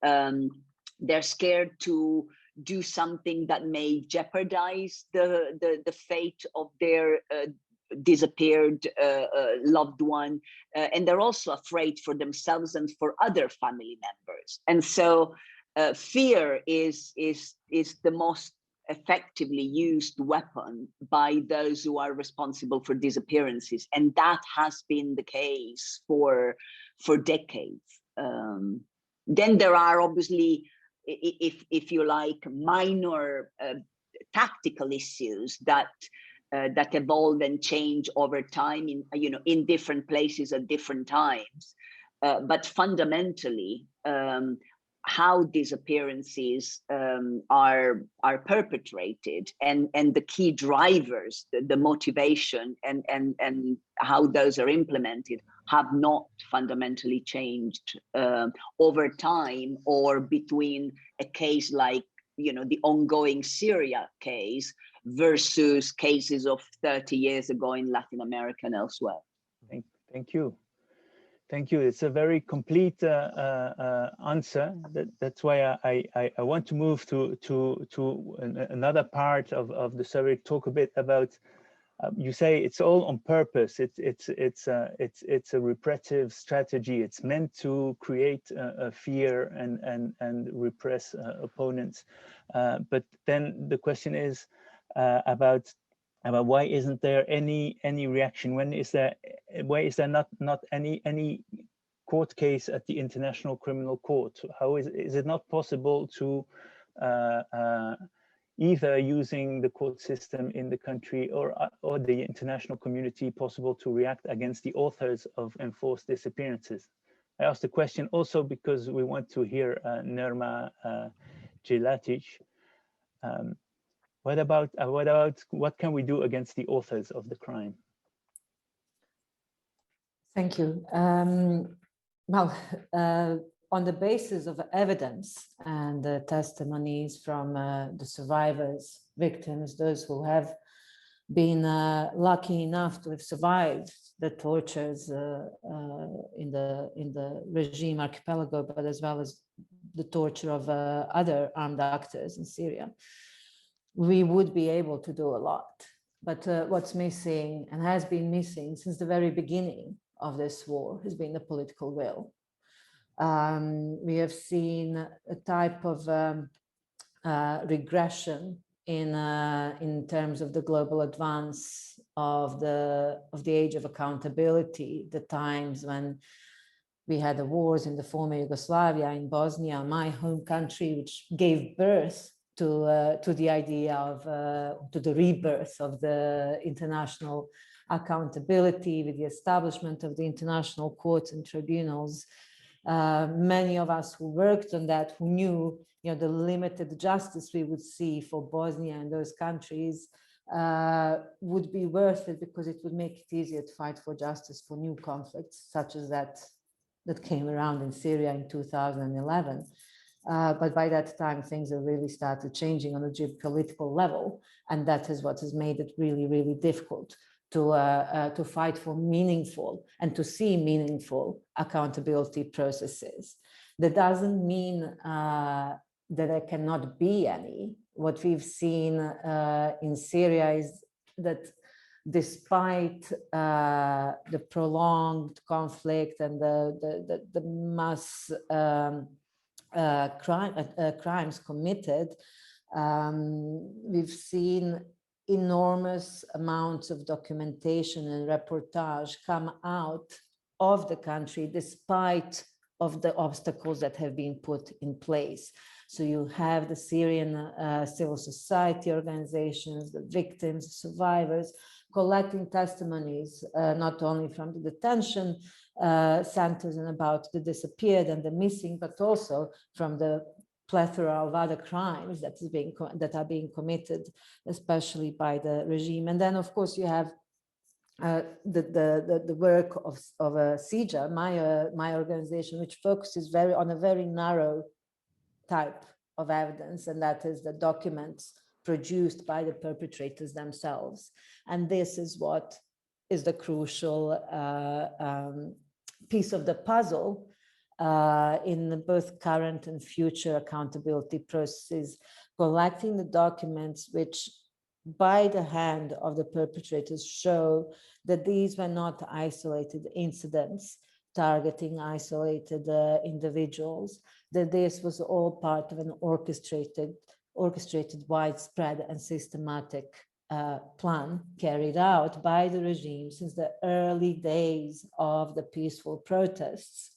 They're scared to do something that may jeopardize the fate of their disappeared loved one, and they're also afraid for themselves and for other family members. And so fear is the most effectively used weapon by those who are responsible for disappearances, and that has been the case for decades. Then there are obviously, if you like, minor tactical issues that evolve and change over time in different places at different times, but fundamentally how disappearances are perpetrated, and the key drivers, the motivation, and how those are implemented have not fundamentally changed over time, or between a case like the ongoing Syria case versus cases of 30 years ago in Latin America and elsewhere. Thank you. Thank you. It's a very complete answer. That's why I want to move to another part of the survey. Talk a bit about. You say it's all on purpose. It's a repressive strategy. It's meant to create a fear and repress opponents. But then the question is about why isn't there any reaction? Why is there not any court case at the International Criminal Court? How is it not possible to either using the court system in the country or the international community possible to react against the authors of enforced disappearances? I asked the question also because we want to hear Nirma Jelatic. What can we do against the authors of the crime? Thank you. On the basis of evidence and the testimonies from the survivors, victims, those who have been lucky enough to have survived the tortures in the regime archipelago, but as well as the torture of other armed actors in Syria, we would be able to do a lot. But what's missing, and has been missing since the very beginning of this war, has been the political will. We have seen a type of regression in terms of the global advance of the age of accountability, the times when we had the wars in the former Yugoslavia, in Bosnia, my home country, which gave birth to the idea of to the rebirth of the international accountability with the establishment of the international courts and tribunals. Many of us who worked on that, who knew the limited justice we would see for Bosnia and those countries, would be worth it because it would make it easier to fight for justice for new conflicts such as that came around in Syria in 2011. But by that time, things have really started changing on a geopolitical level, and that is what has made it really, really difficult to fight for meaningful and to see meaningful accountability processes. That doesn't mean that there cannot be any. What we've seen in Syria is that despite the prolonged conflict and the mass crimes committed, we've seen enormous amounts of documentation and reportage come out of the country despite of the obstacles that have been put in place. So you have the Syrian civil society organizations, the victims, survivors, collecting testimonies, not only from the detention centers and about the disappeared and the missing, but also from the plethora of other crimes that are being committed, especially by the regime. And then, of course, you have the work of CIJA, my organization, which focuses on a very narrow type of evidence, and that is the documents produced by the perpetrators themselves. And this is what is the crucial piece of the puzzle in both current and future accountability processes, collecting the documents which by the hand of the perpetrators show that these were not isolated incidents targeting isolated individuals, that this was all part of an orchestrated, widespread and systematic plan carried out by the regime since the early days of the peaceful protests.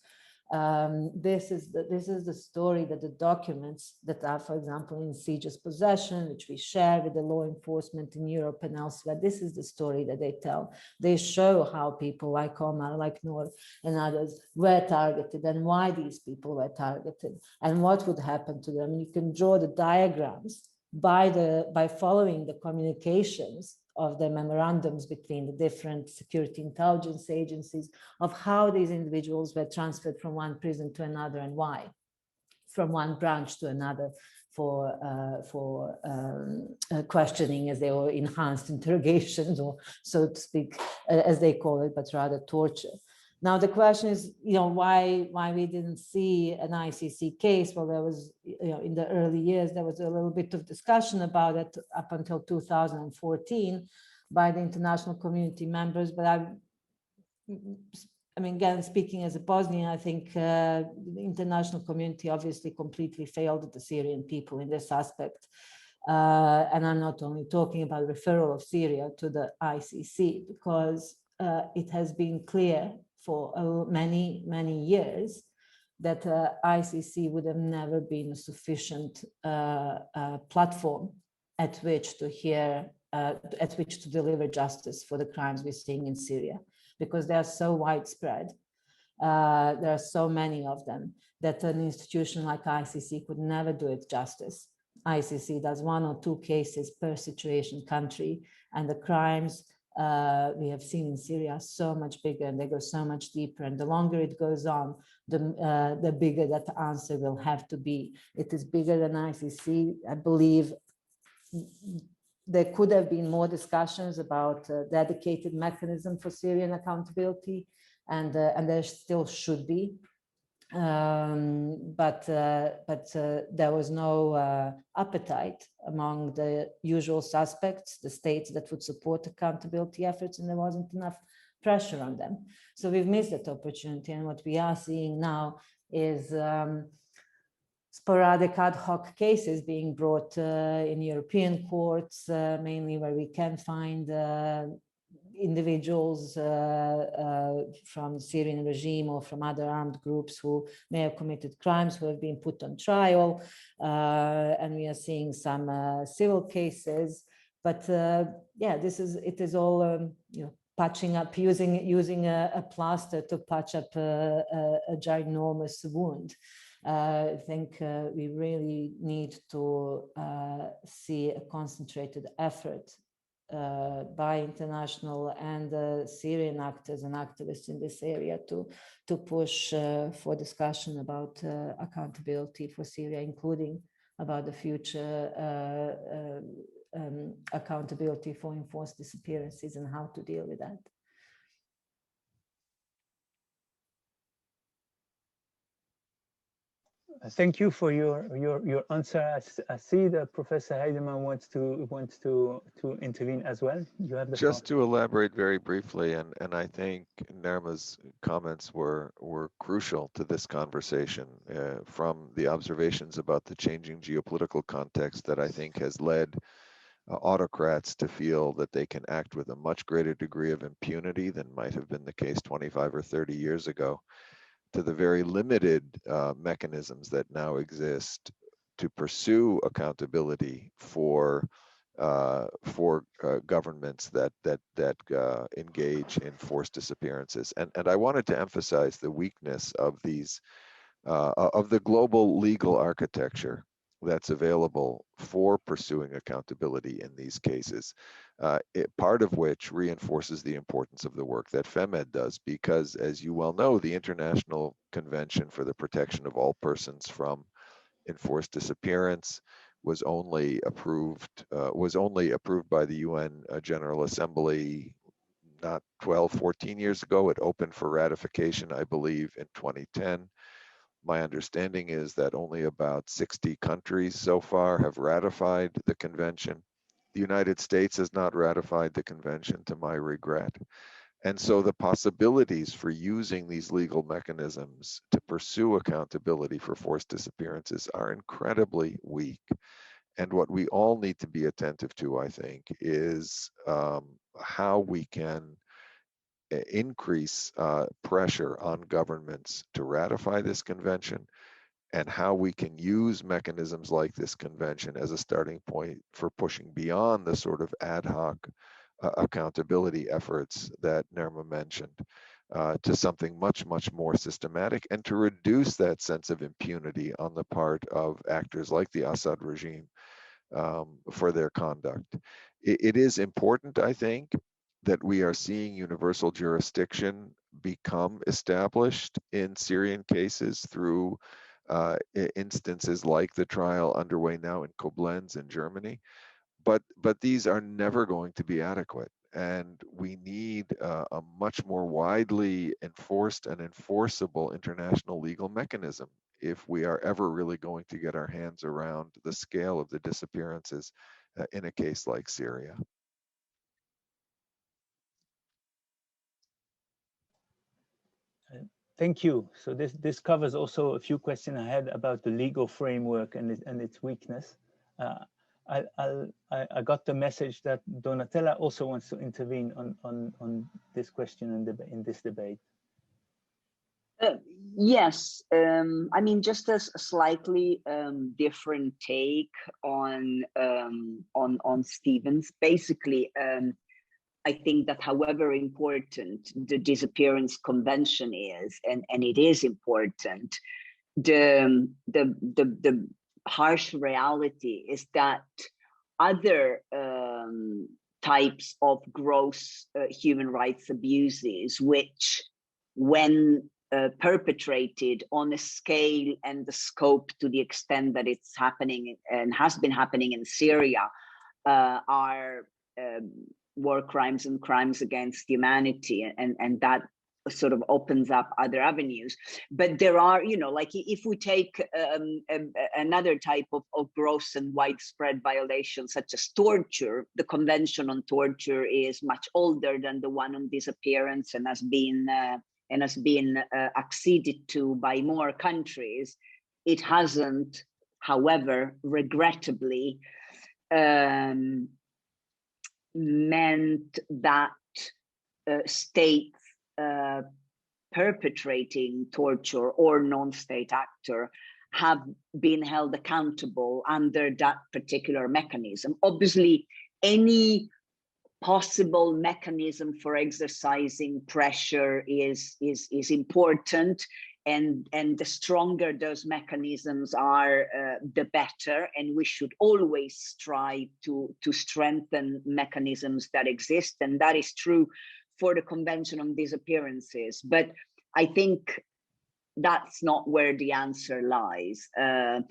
This is the story that the documents that are, for example, in CIJA's possession, which we share with the law enforcement in Europe and elsewhere, this is the story that they tell. They show how people like Omar, like Noor and others were targeted and why these people were targeted and what would happen to them. You can draw the diagrams by following the communications of the memorandums between the different security intelligence agencies of how these individuals were transferred from one prison to another and why, from one branch to another for questioning, as they were enhanced interrogations, or so to speak, as they call it, but rather torture. Now the question is, why we didn't see an ICC case? Well, there was, in the early years, there was a little bit of discussion about it up until 2014 by the international community members. But I mean, again, speaking as a Bosnian, I think the international community obviously completely failed the Syrian people in this aspect. And I'm not only talking about referral of Syria to the ICC, because it has been clear for many, many years that ICC would have never been a sufficient platform at which to deliver justice for the crimes we're seeing in Syria, because they are so widespread. There are so many of them that an institution like ICC could never do it justice. ICC does 1 or 2 cases per situation country, and the crimes we have seen in Syria are so much bigger and they go so much deeper. And the longer it goes on, the bigger that answer will have to be. It is bigger than ICC. I believe there could have been more discussions about a dedicated mechanism for Syrian accountability, and there still should be. But there was no appetite among the usual suspects, the states that would support accountability efforts, and there wasn't enough pressure on them. So we've missed that opportunity, and what we are seeing now is sporadic ad hoc cases being brought in European courts, mainly where we can find individuals from the Syrian regime or from other armed groups who may have committed crimes, who have been put on trial, and we are seeing some civil cases. But yeah, it is all patching up, using a plaster to patch up a ginormous wound. I think we really need to see a concentrated effort by international and Syrian actors and activists in this area to push for discussion about accountability for Syria, including about the future accountability for enforced disappearances and how to deal with that. Thank you for your answer. I see that Professor Heidemann wants to intervene as well. You have the Just floor. to elaborate very briefly, and I think Nerma's comments were crucial to this conversation from the observations about the changing geopolitical context that I think has led autocrats to feel that they can act with a much greater degree of impunity than might have been the case 25 or 30 years ago, to the very limited mechanisms that now exist to pursue accountability for governments that engage in forced disappearances. And I wanted to emphasize the weakness of these of the global legal architecture that's available for pursuing accountability in these cases, part of which reinforces the importance of the work that FEMED does, because as you well know, the International Convention for the Protection of All Persons from Enforced Disappearance was only approved by the UN General Assembly not 12, 14 years ago. It opened for ratification, I believe, in 2010. My understanding is that only about 60 countries so far have ratified the convention. The United States has not ratified the convention, to my regret. And so the possibilities for using these legal mechanisms to pursue accountability for forced disappearances are incredibly weak. And what we all need to be attentive to, I think, is how we can increase pressure on governments to ratify this convention, and how we can use mechanisms like this convention as a starting point for pushing beyond the sort of ad hoc accountability efforts that Nirma mentioned to something much, much more systematic, and to reduce that sense of impunity on the part of actors like the Assad regime for their conduct. It is important, I think, that we are seeing universal jurisdiction become established in Syrian cases through instances like the trial underway now in Koblenz in Germany. But these are never going to be adequate. And we need a much more widely enforced and enforceable international legal mechanism if we are ever really going to get our hands around the scale of the disappearances in a case like Syria. Thank you. So this covers also a few questions I had about the legal framework and its weakness. I got the message that Donatella also wants to intervene on this question in this debate. Yes, I mean, just a slightly different take on Stevens. Basically, I think that however important the disappearance convention is, and it is important, the harsh reality is that other types of gross human rights abuses, which when perpetrated on a scale and the scope to the extent that it's happening and has been happening in Syria, are war crimes and crimes against humanity, and that sort of opens up other avenues. But there are, you know, like if we take another type of gross and widespread violations such as torture, the Convention on Torture is much older than the one on disappearance and has been acceded to by more countries. It hasn't, however, regrettably, meant that states perpetrating torture or non-state actor have been held accountable under that particular mechanism. Obviously, any possible mechanism for exercising pressure is important, and the stronger those mechanisms are, the better. And we should always strive to strengthen mechanisms that exist, and that is true for the Convention on Disappearances. But I think that's not where the answer lies. You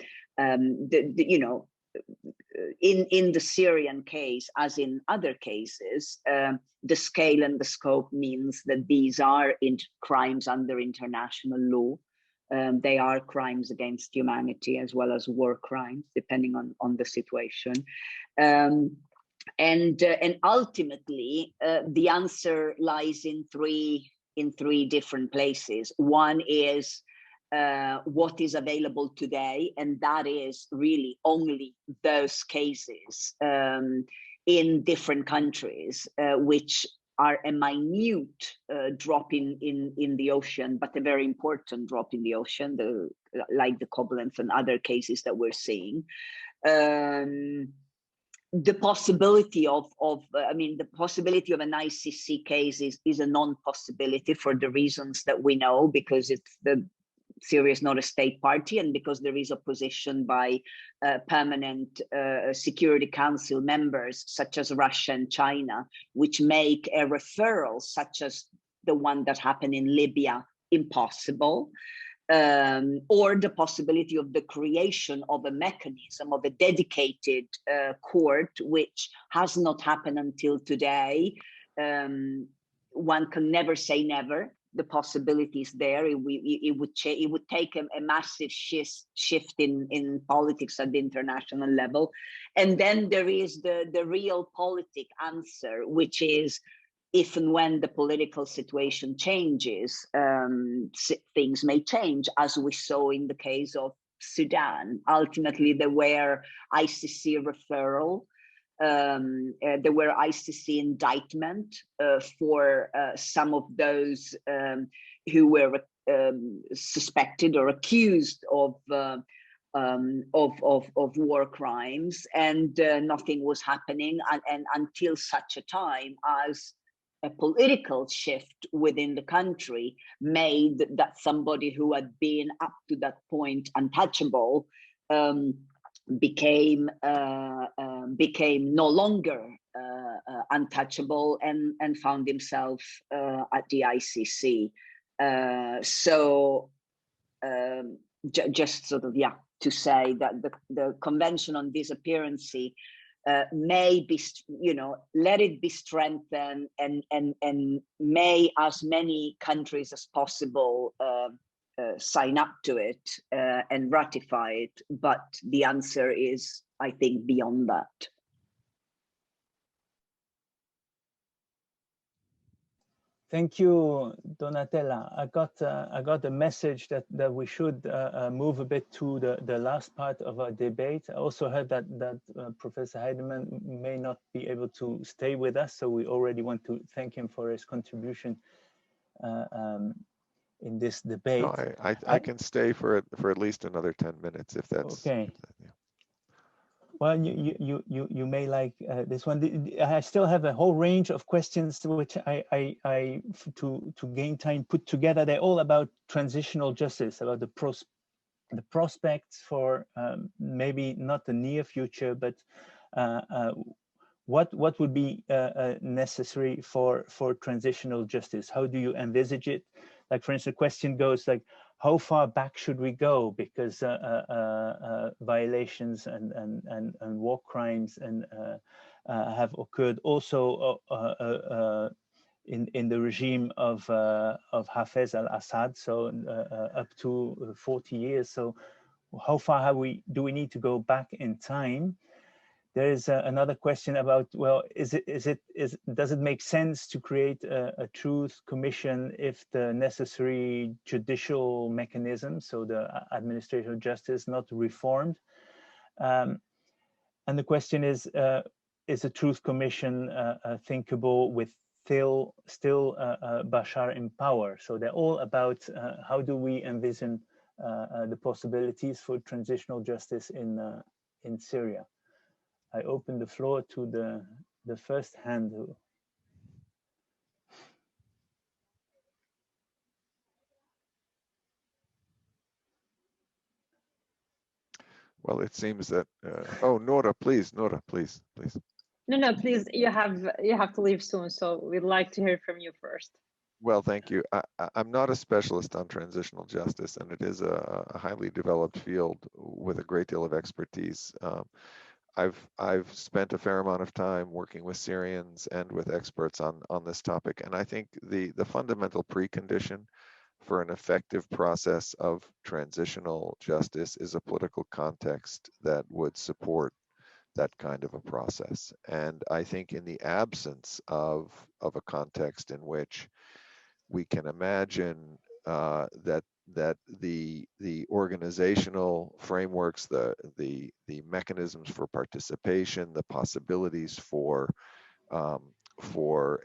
know, in the Syrian case, as in other cases, the scale and the scope means that these are crimes under international law. They are crimes against humanity as well as war crimes, depending on the situation. And ultimately, the answer lies in three different places. One is what is available today, and that is really only those cases in different countries, which are a minute drop in the ocean, but a very important drop in the ocean, like the Koblenz and other cases that we're seeing. The possibility of the possibility of an ICC case is a non-possibility for the reasons that we know, because it's Syria is not a state party, and because there is opposition by permanent Security Council members such as Russia and China, which make a referral such as the one that happened in Libya impossible, or the possibility of the creation of a mechanism of a dedicated court, which has not happened until today. One can never say never. The possibility is there. It would take a massive shift in politics at the international level. And then there is the real politic answer, which is if and when the political situation changes, things may change, as we saw in the case of Sudan. Ultimately, there were ICC referral, there were ICC indictment for some of those who were suspected or accused of war crimes, and nothing was happening, and until such a time as a political shift within the country made that somebody who had been up to that point untouchable became no longer untouchable and found himself at the ICC. Just sort of, to say that the Convention on Disappearance may be, let it be strengthened, and may as many countries as possible sign up to it and ratify it. But the answer is, I think, beyond that. Thank you, Donatella. I got a message that we should move a bit to the last part of our debate. I also heard that Professor Heidemann may not be able to stay with us, so we already want to thank him for his contribution in this debate. No, I can stay for at least another 10 minutes if that's okay. Well, you may like this one. I still have a whole range of questions which I to gain time put together. They're all about transitional justice, about the prospects for maybe not the near future, but what would be necessary for transitional justice? How do you envisage it? Like, for instance, the question goes like, how far back should we go? Because violations and war crimes have occurred also in the regime of Hafez al-Assad, so up to 40 years. So how far do we need to go back in time? There is another question about, well, does it make sense to create a truth commission if the necessary judicial mechanism, so the administration of justice, not reformed? And the question is a truth commission thinkable with still Bashar in power? So they're all about how do we envision the possibilities for transitional justice in Syria. I open the floor to the first hand. Well, it seems that oh, Nora, please, please. No, please, you have to leave soon, so we'd like to hear from you first. Well, thank you. I'm not a specialist on transitional justice, and it is a highly developed field with a great deal of expertise. I've spent a fair amount of time working with Syrians and with experts on this topic, and I think the fundamental precondition for an effective process of transitional justice is a political context that would support that kind of a process. And I think in the absence of a context in which we can imagine that the organizational frameworks, the mechanisms for participation, the possibilities for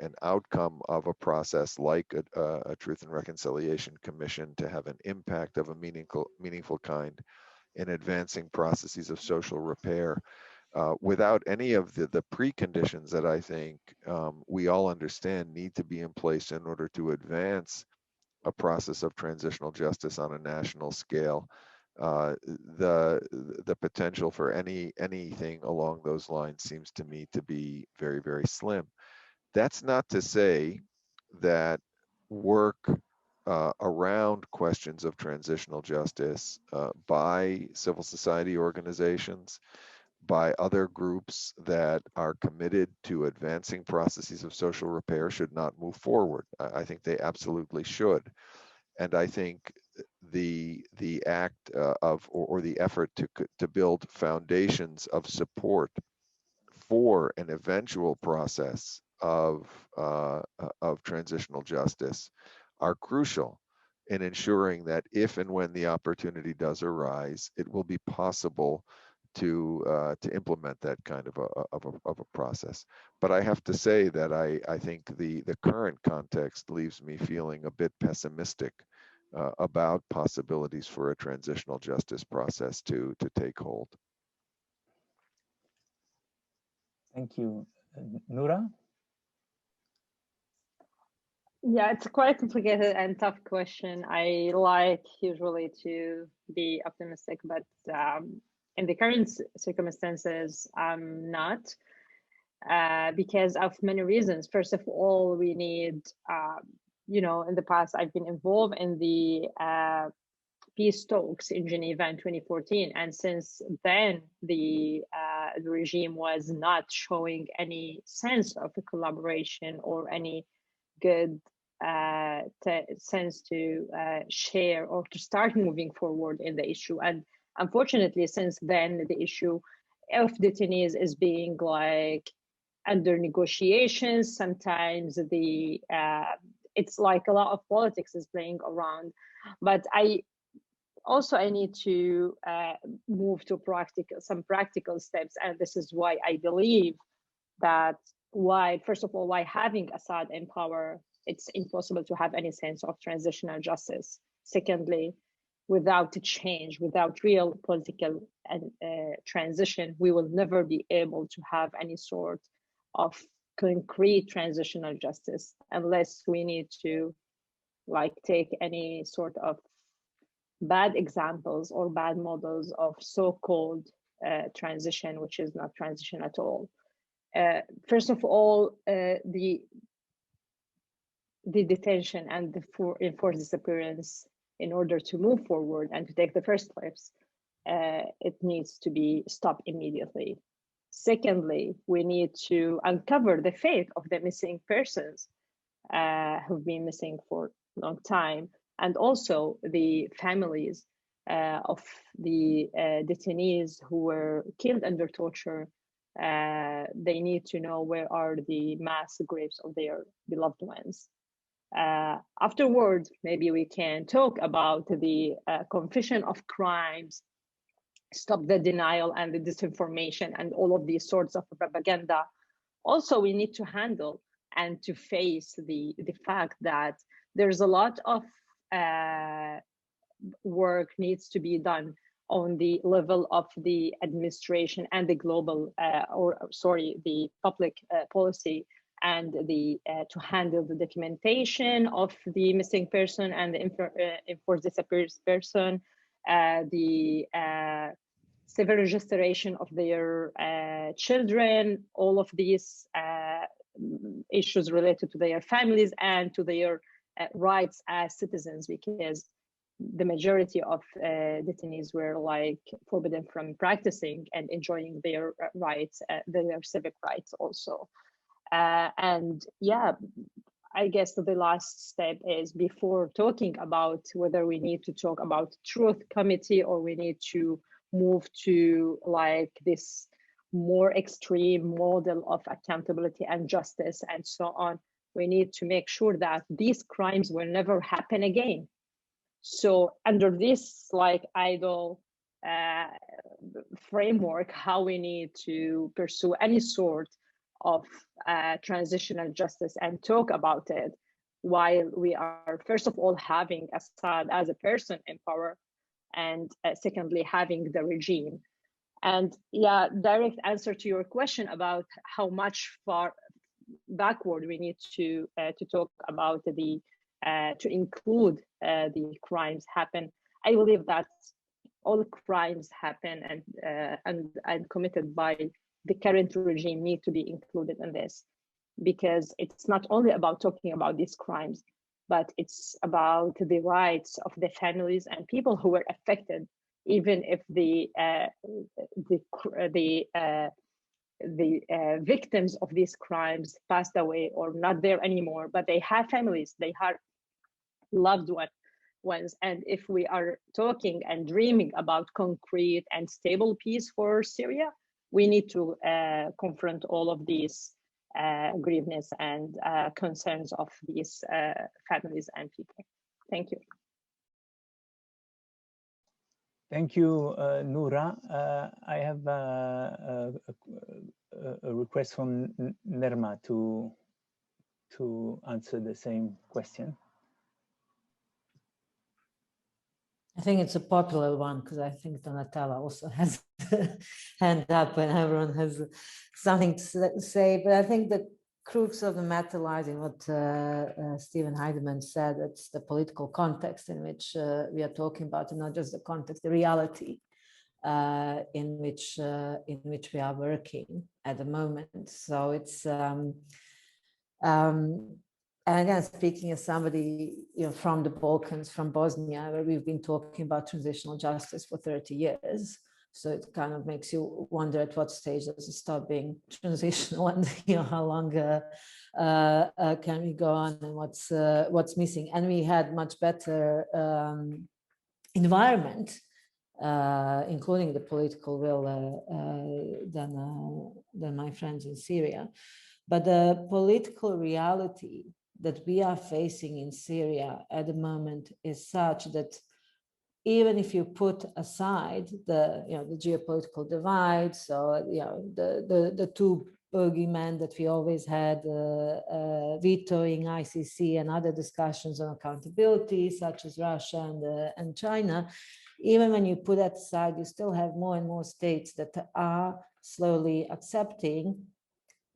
an outcome of a process like a Truth and Reconciliation Commission to have an impact of a meaningful kind in advancing processes of social repair, without any of the preconditions that I think we all understand need to be in place in order to advance a process of transitional justice on a national scale. The potential for anything along those lines seems to me to be very, very slim. That's not to say that work around questions of transitional justice by civil society organizations, by other groups that are committed to advancing processes of social repair should not move forward. I think they absolutely should. And I think the act of or the effort to build foundations of support for an eventual process of transitional justice are crucial in ensuring that if and when the opportunity does arise, it will be possible to implement that kind of a process. But I have to say that I think the current context leaves me feeling a bit pessimistic about possibilities for a transitional justice process to take hold. Thank you. Noura? Yeah, it's quite a complicated and tough question. I like usually to be optimistic, but in the current circumstances, I'm not, because of many reasons. First of all, we need, in the past, I've been involved in the peace talks in Geneva in 2014. And since then, the regime was not showing any sense of a collaboration or any good sense to share or to start moving forward in the issue. And unfortunately, since then, the issue of detainees is being like under negotiations. Sometimes it's like a lot of politics is playing around. But I need to move to some practical steps. And this is why I believe that first of all, why having Assad in power, it's impossible to have any sense of transitional justice. Secondly, without change, without real political transition, we will never be able to have any sort of concrete transitional justice unless we need to take any sort of bad examples or bad models of so-called transition, which is not transition at all. First of all, the detention and the enforced disappearance, in order to move forward and to take the first steps, it needs to be stopped immediately. Secondly, we need to uncover the fate of the missing persons who've been missing for a long time, and also the families of the detainees who were killed under torture. They need to know where are the mass graves of their beloved ones. Afterwards, maybe we can talk about the confession of crimes, stop the denial and the disinformation and all of these sorts of propaganda. Also, we need to handle and to face the fact that there's a lot of work needs to be done on the level of the administration and the global, the public policy, and to handle the documentation of the missing person and the enforced disappearance person, the civil registration of their children, all of these issues related to their families and to their rights as citizens, because the majority of detainees were forbidden from practicing and enjoying their rights, their civic rights also. And yeah, I guess the last step is, before talking about whether we need to talk about truth committee or we need to move to this more extreme model of accountability and justice and so on, we need to make sure that these crimes will never happen again. So under this idle framework, how we need to pursue any sort of transitional justice and talk about it, while we are first of all having Assad as a person in power, and secondly having the regime. And yeah, direct answer to your question about how much far backward we need to talk about the to include the crimes happen. I believe that all crimes happen and committed by the current regime need to be included in this, because it's not only about talking about these crimes, but it's about the rights of the families and people who were affected, even if the victims of these crimes passed away or not there anymore, but they have families, they have loved ones. And if we are talking and dreaming about concrete and stable peace for Syria, we need to confront all of these grievances and concerns of these families and people. Thank you. Thank you, Noura. I have a request from Nerma to answer the same question. I think it's a popular one because I think Donatella also has hand up when everyone has something to say. But I think the crux of the matter lies in what Stephen Heidemann said. It's the political context in which we are talking about, and not just the context, the reality in which we are working at the moment. So it's and again, speaking as somebody from the Balkans, from Bosnia, where we've been talking about transitional justice for 30 years. So it kind of makes you wonder at what stage does it stop being transitional, and how long can we go on, and what's missing. And we had much better environment, including the political will, than my friends in Syria. But the political reality that we are facing in Syria at the moment is such that even if you put aside the geopolitical divide, so the two bogeymen that we always had, vetoing ICC and other discussions on accountability, such as Russia and China, even when you put that aside, you still have more and more states that are slowly accepting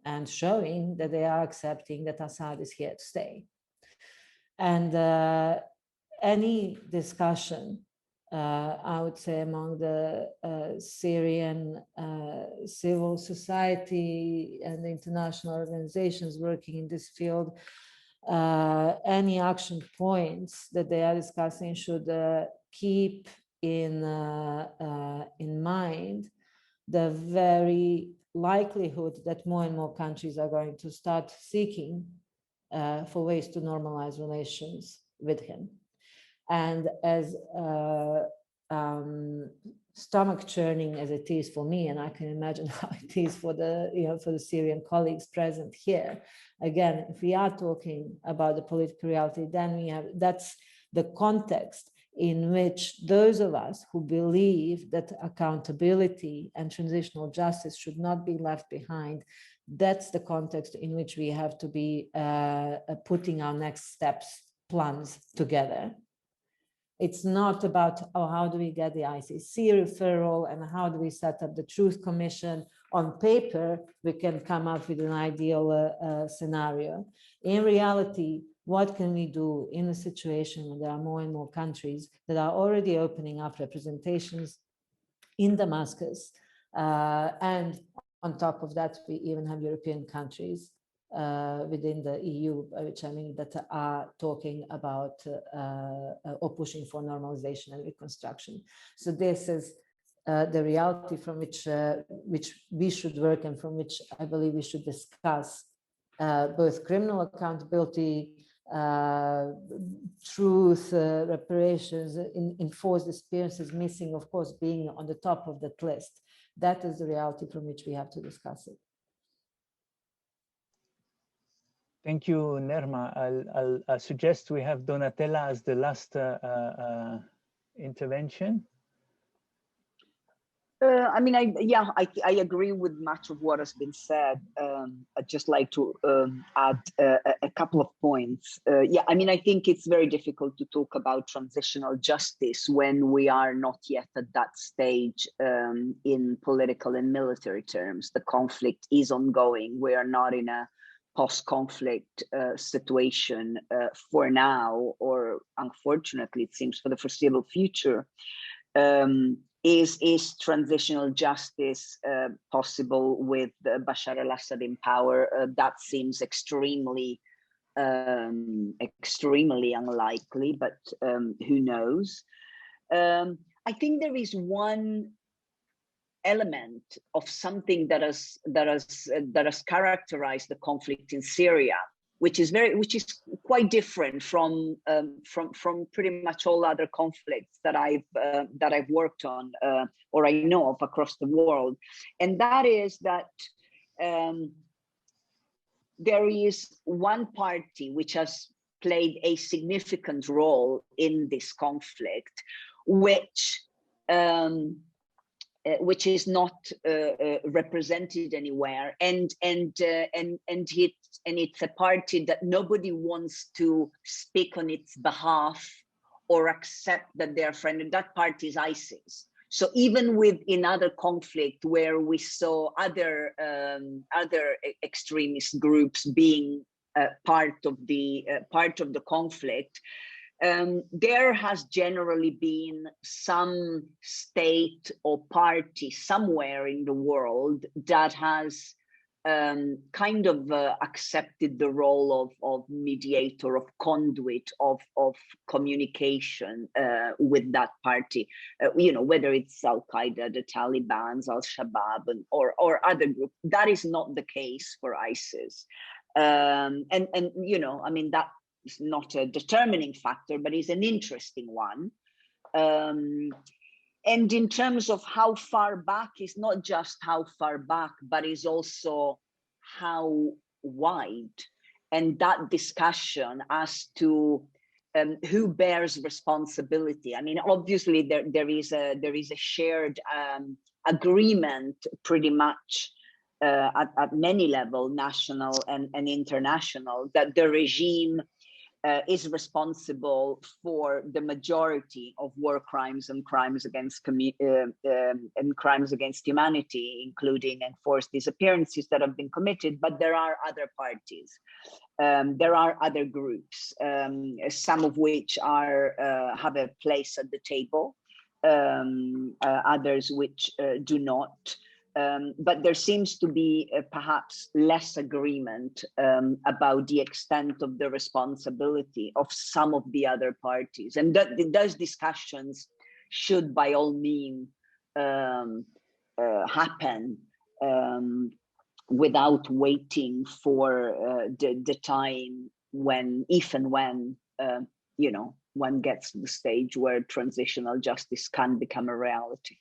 and showing that they are accepting that Assad is here to stay. And any discussion, I would say, among the Syrian civil society and the international organizations working in this field, any action points that they are discussing should keep in mind the very likelihood that more and more countries are going to start seeking for ways to normalize relations with him. And as stomach churning as it is for me, and I can imagine how it is for the Syrian colleagues present here, again, if we are talking about the political reality, then that's the context in which those of us who believe that accountability and transitional justice should not be left behind, that's the context in which we have to be putting our next steps plans together. It's not about, how do we get the ICC referral and how do we set up the Truth Commission. On paper, we can come up with an ideal scenario. In reality, what can we do in a situation where there are more and more countries that are already opening up representations in Damascus? And on top of that, we even have European countries within the EU, which I mean that are talking about or pushing for normalization and reconstruction. So this is the reality from which we should work, and from which I believe we should discuss both criminal accountability, truth, reparations, enforced disappearances, missing, of course, being on the top of that list. That is the reality from which we have to discuss it. Thank you, Nerma. I'll suggest we have Donatella as the last intervention. I mean, I agree with much of what has been said. I'd just like to add a couple of points. I mean, I think it's very difficult to talk about transitional justice when we are not yet at that stage in political and military terms. The conflict is ongoing. We are not in a post-conflict situation for now, or unfortunately, it seems for the foreseeable future. Is transitional justice possible with Bashar al-Assad in power? That seems extremely unlikely, but who knows? I think there is one element of something that has characterized the conflict in Syria, which is quite different from pretty much all other conflicts that I've worked on or I know of across the world, and that is that there is one party which has played a significant role in this conflict, which is not represented anywhere, and it's a party that nobody wants to speak on its behalf or accept that they're friend, and that party is ISIS. So even in other conflict where we saw other extremist groups being part of the conflict, there has generally been some state or party somewhere in the world that has kind of accepted the role of mediator, of conduit, of communication with that party, whether it's Al-Qaeda, the Taliban, Al-Shabaab, or other groups. That is not the case for ISIS. And I mean, that is not a determining factor, but is an interesting one. And in terms of how far back, is not just how far back, but is also how wide. And that discussion as to who bears responsibility. I mean, obviously there is a shared agreement, pretty much at many levels, national and international, that the regime is responsible for the majority of war crimes and crimes against humanity, including enforced disappearances that have been committed. But there are other parties, there are other groups, some of which have a place at the table, others which do not. But there seems to be perhaps less agreement about the extent of the responsibility of some of the other parties. And those discussions should by all means happen without waiting for the time when, if and when, one gets to the stage where transitional justice can become a reality.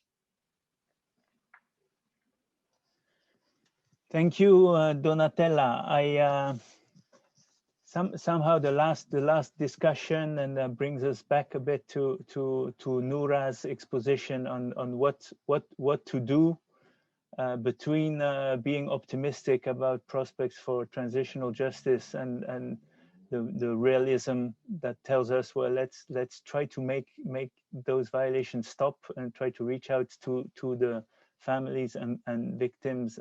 Thank you, Donatella. Somehow the last discussion and brings us back a bit to Noura's exposition on what to do between being optimistic about prospects for transitional justice and the realism that tells us, well, let's try to make those violations stop and try to reach out to the families and victims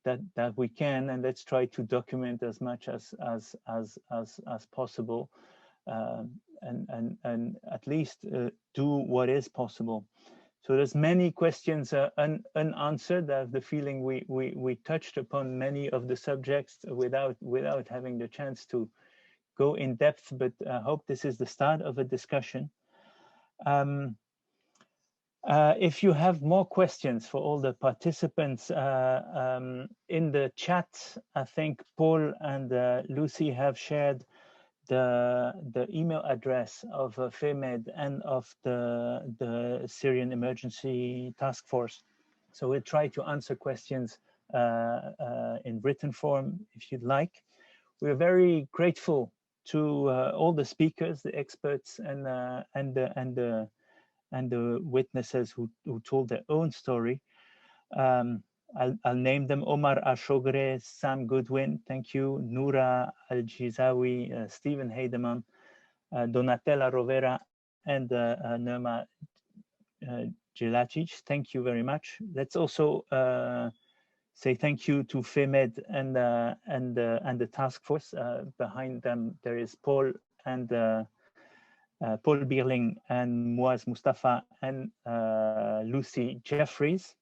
that we can, and let's try to document as much as possible, and at least do what is possible. So there's many questions unanswered. I have the feeling we touched upon many of the subjects without having the chance to go in depth, but I hope this is the start of a discussion. If you have more questions for all the participants in the chat, I think Paul and Lucy have shared the email address of FEMED and of the Syrian Emergency Task Force. So we'll try to answer questions in written form if you'd like. We're very grateful to all the speakers, the experts, and the witnesses who told their own story. I'll name them: Omar Alshoughri, Sam Goodwin, thank you, Noura Al-Jizawi, Stephen Heidemann, Donatella Rovera, and Nirma Jelacic. Thank you very much. Let's also say thank you to FEMED and the task force. Behind them, there is Paul and Paul Bierling and Muaz Mustafa and Lucy Jeffries.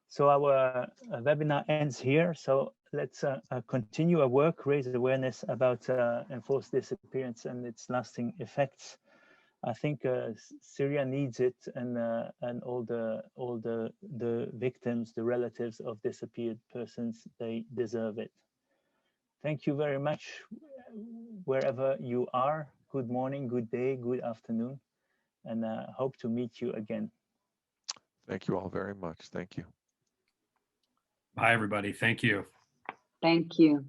So our webinar ends here. So let's continue our work, raise awareness about enforced disappearance and its lasting effects. I think Syria needs it, and all the victims, the relatives of disappeared persons, they deserve it. Thank you very much, wherever you are. Good morning, good day, good afternoon, and hope to meet you again. Thank you all very much. Thank you. Bye, everybody. Thank you. Thank you.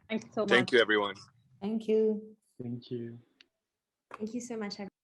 Thanks so much. Thank you, everyone. Thank you. Thank you. Thank you so much, everyone.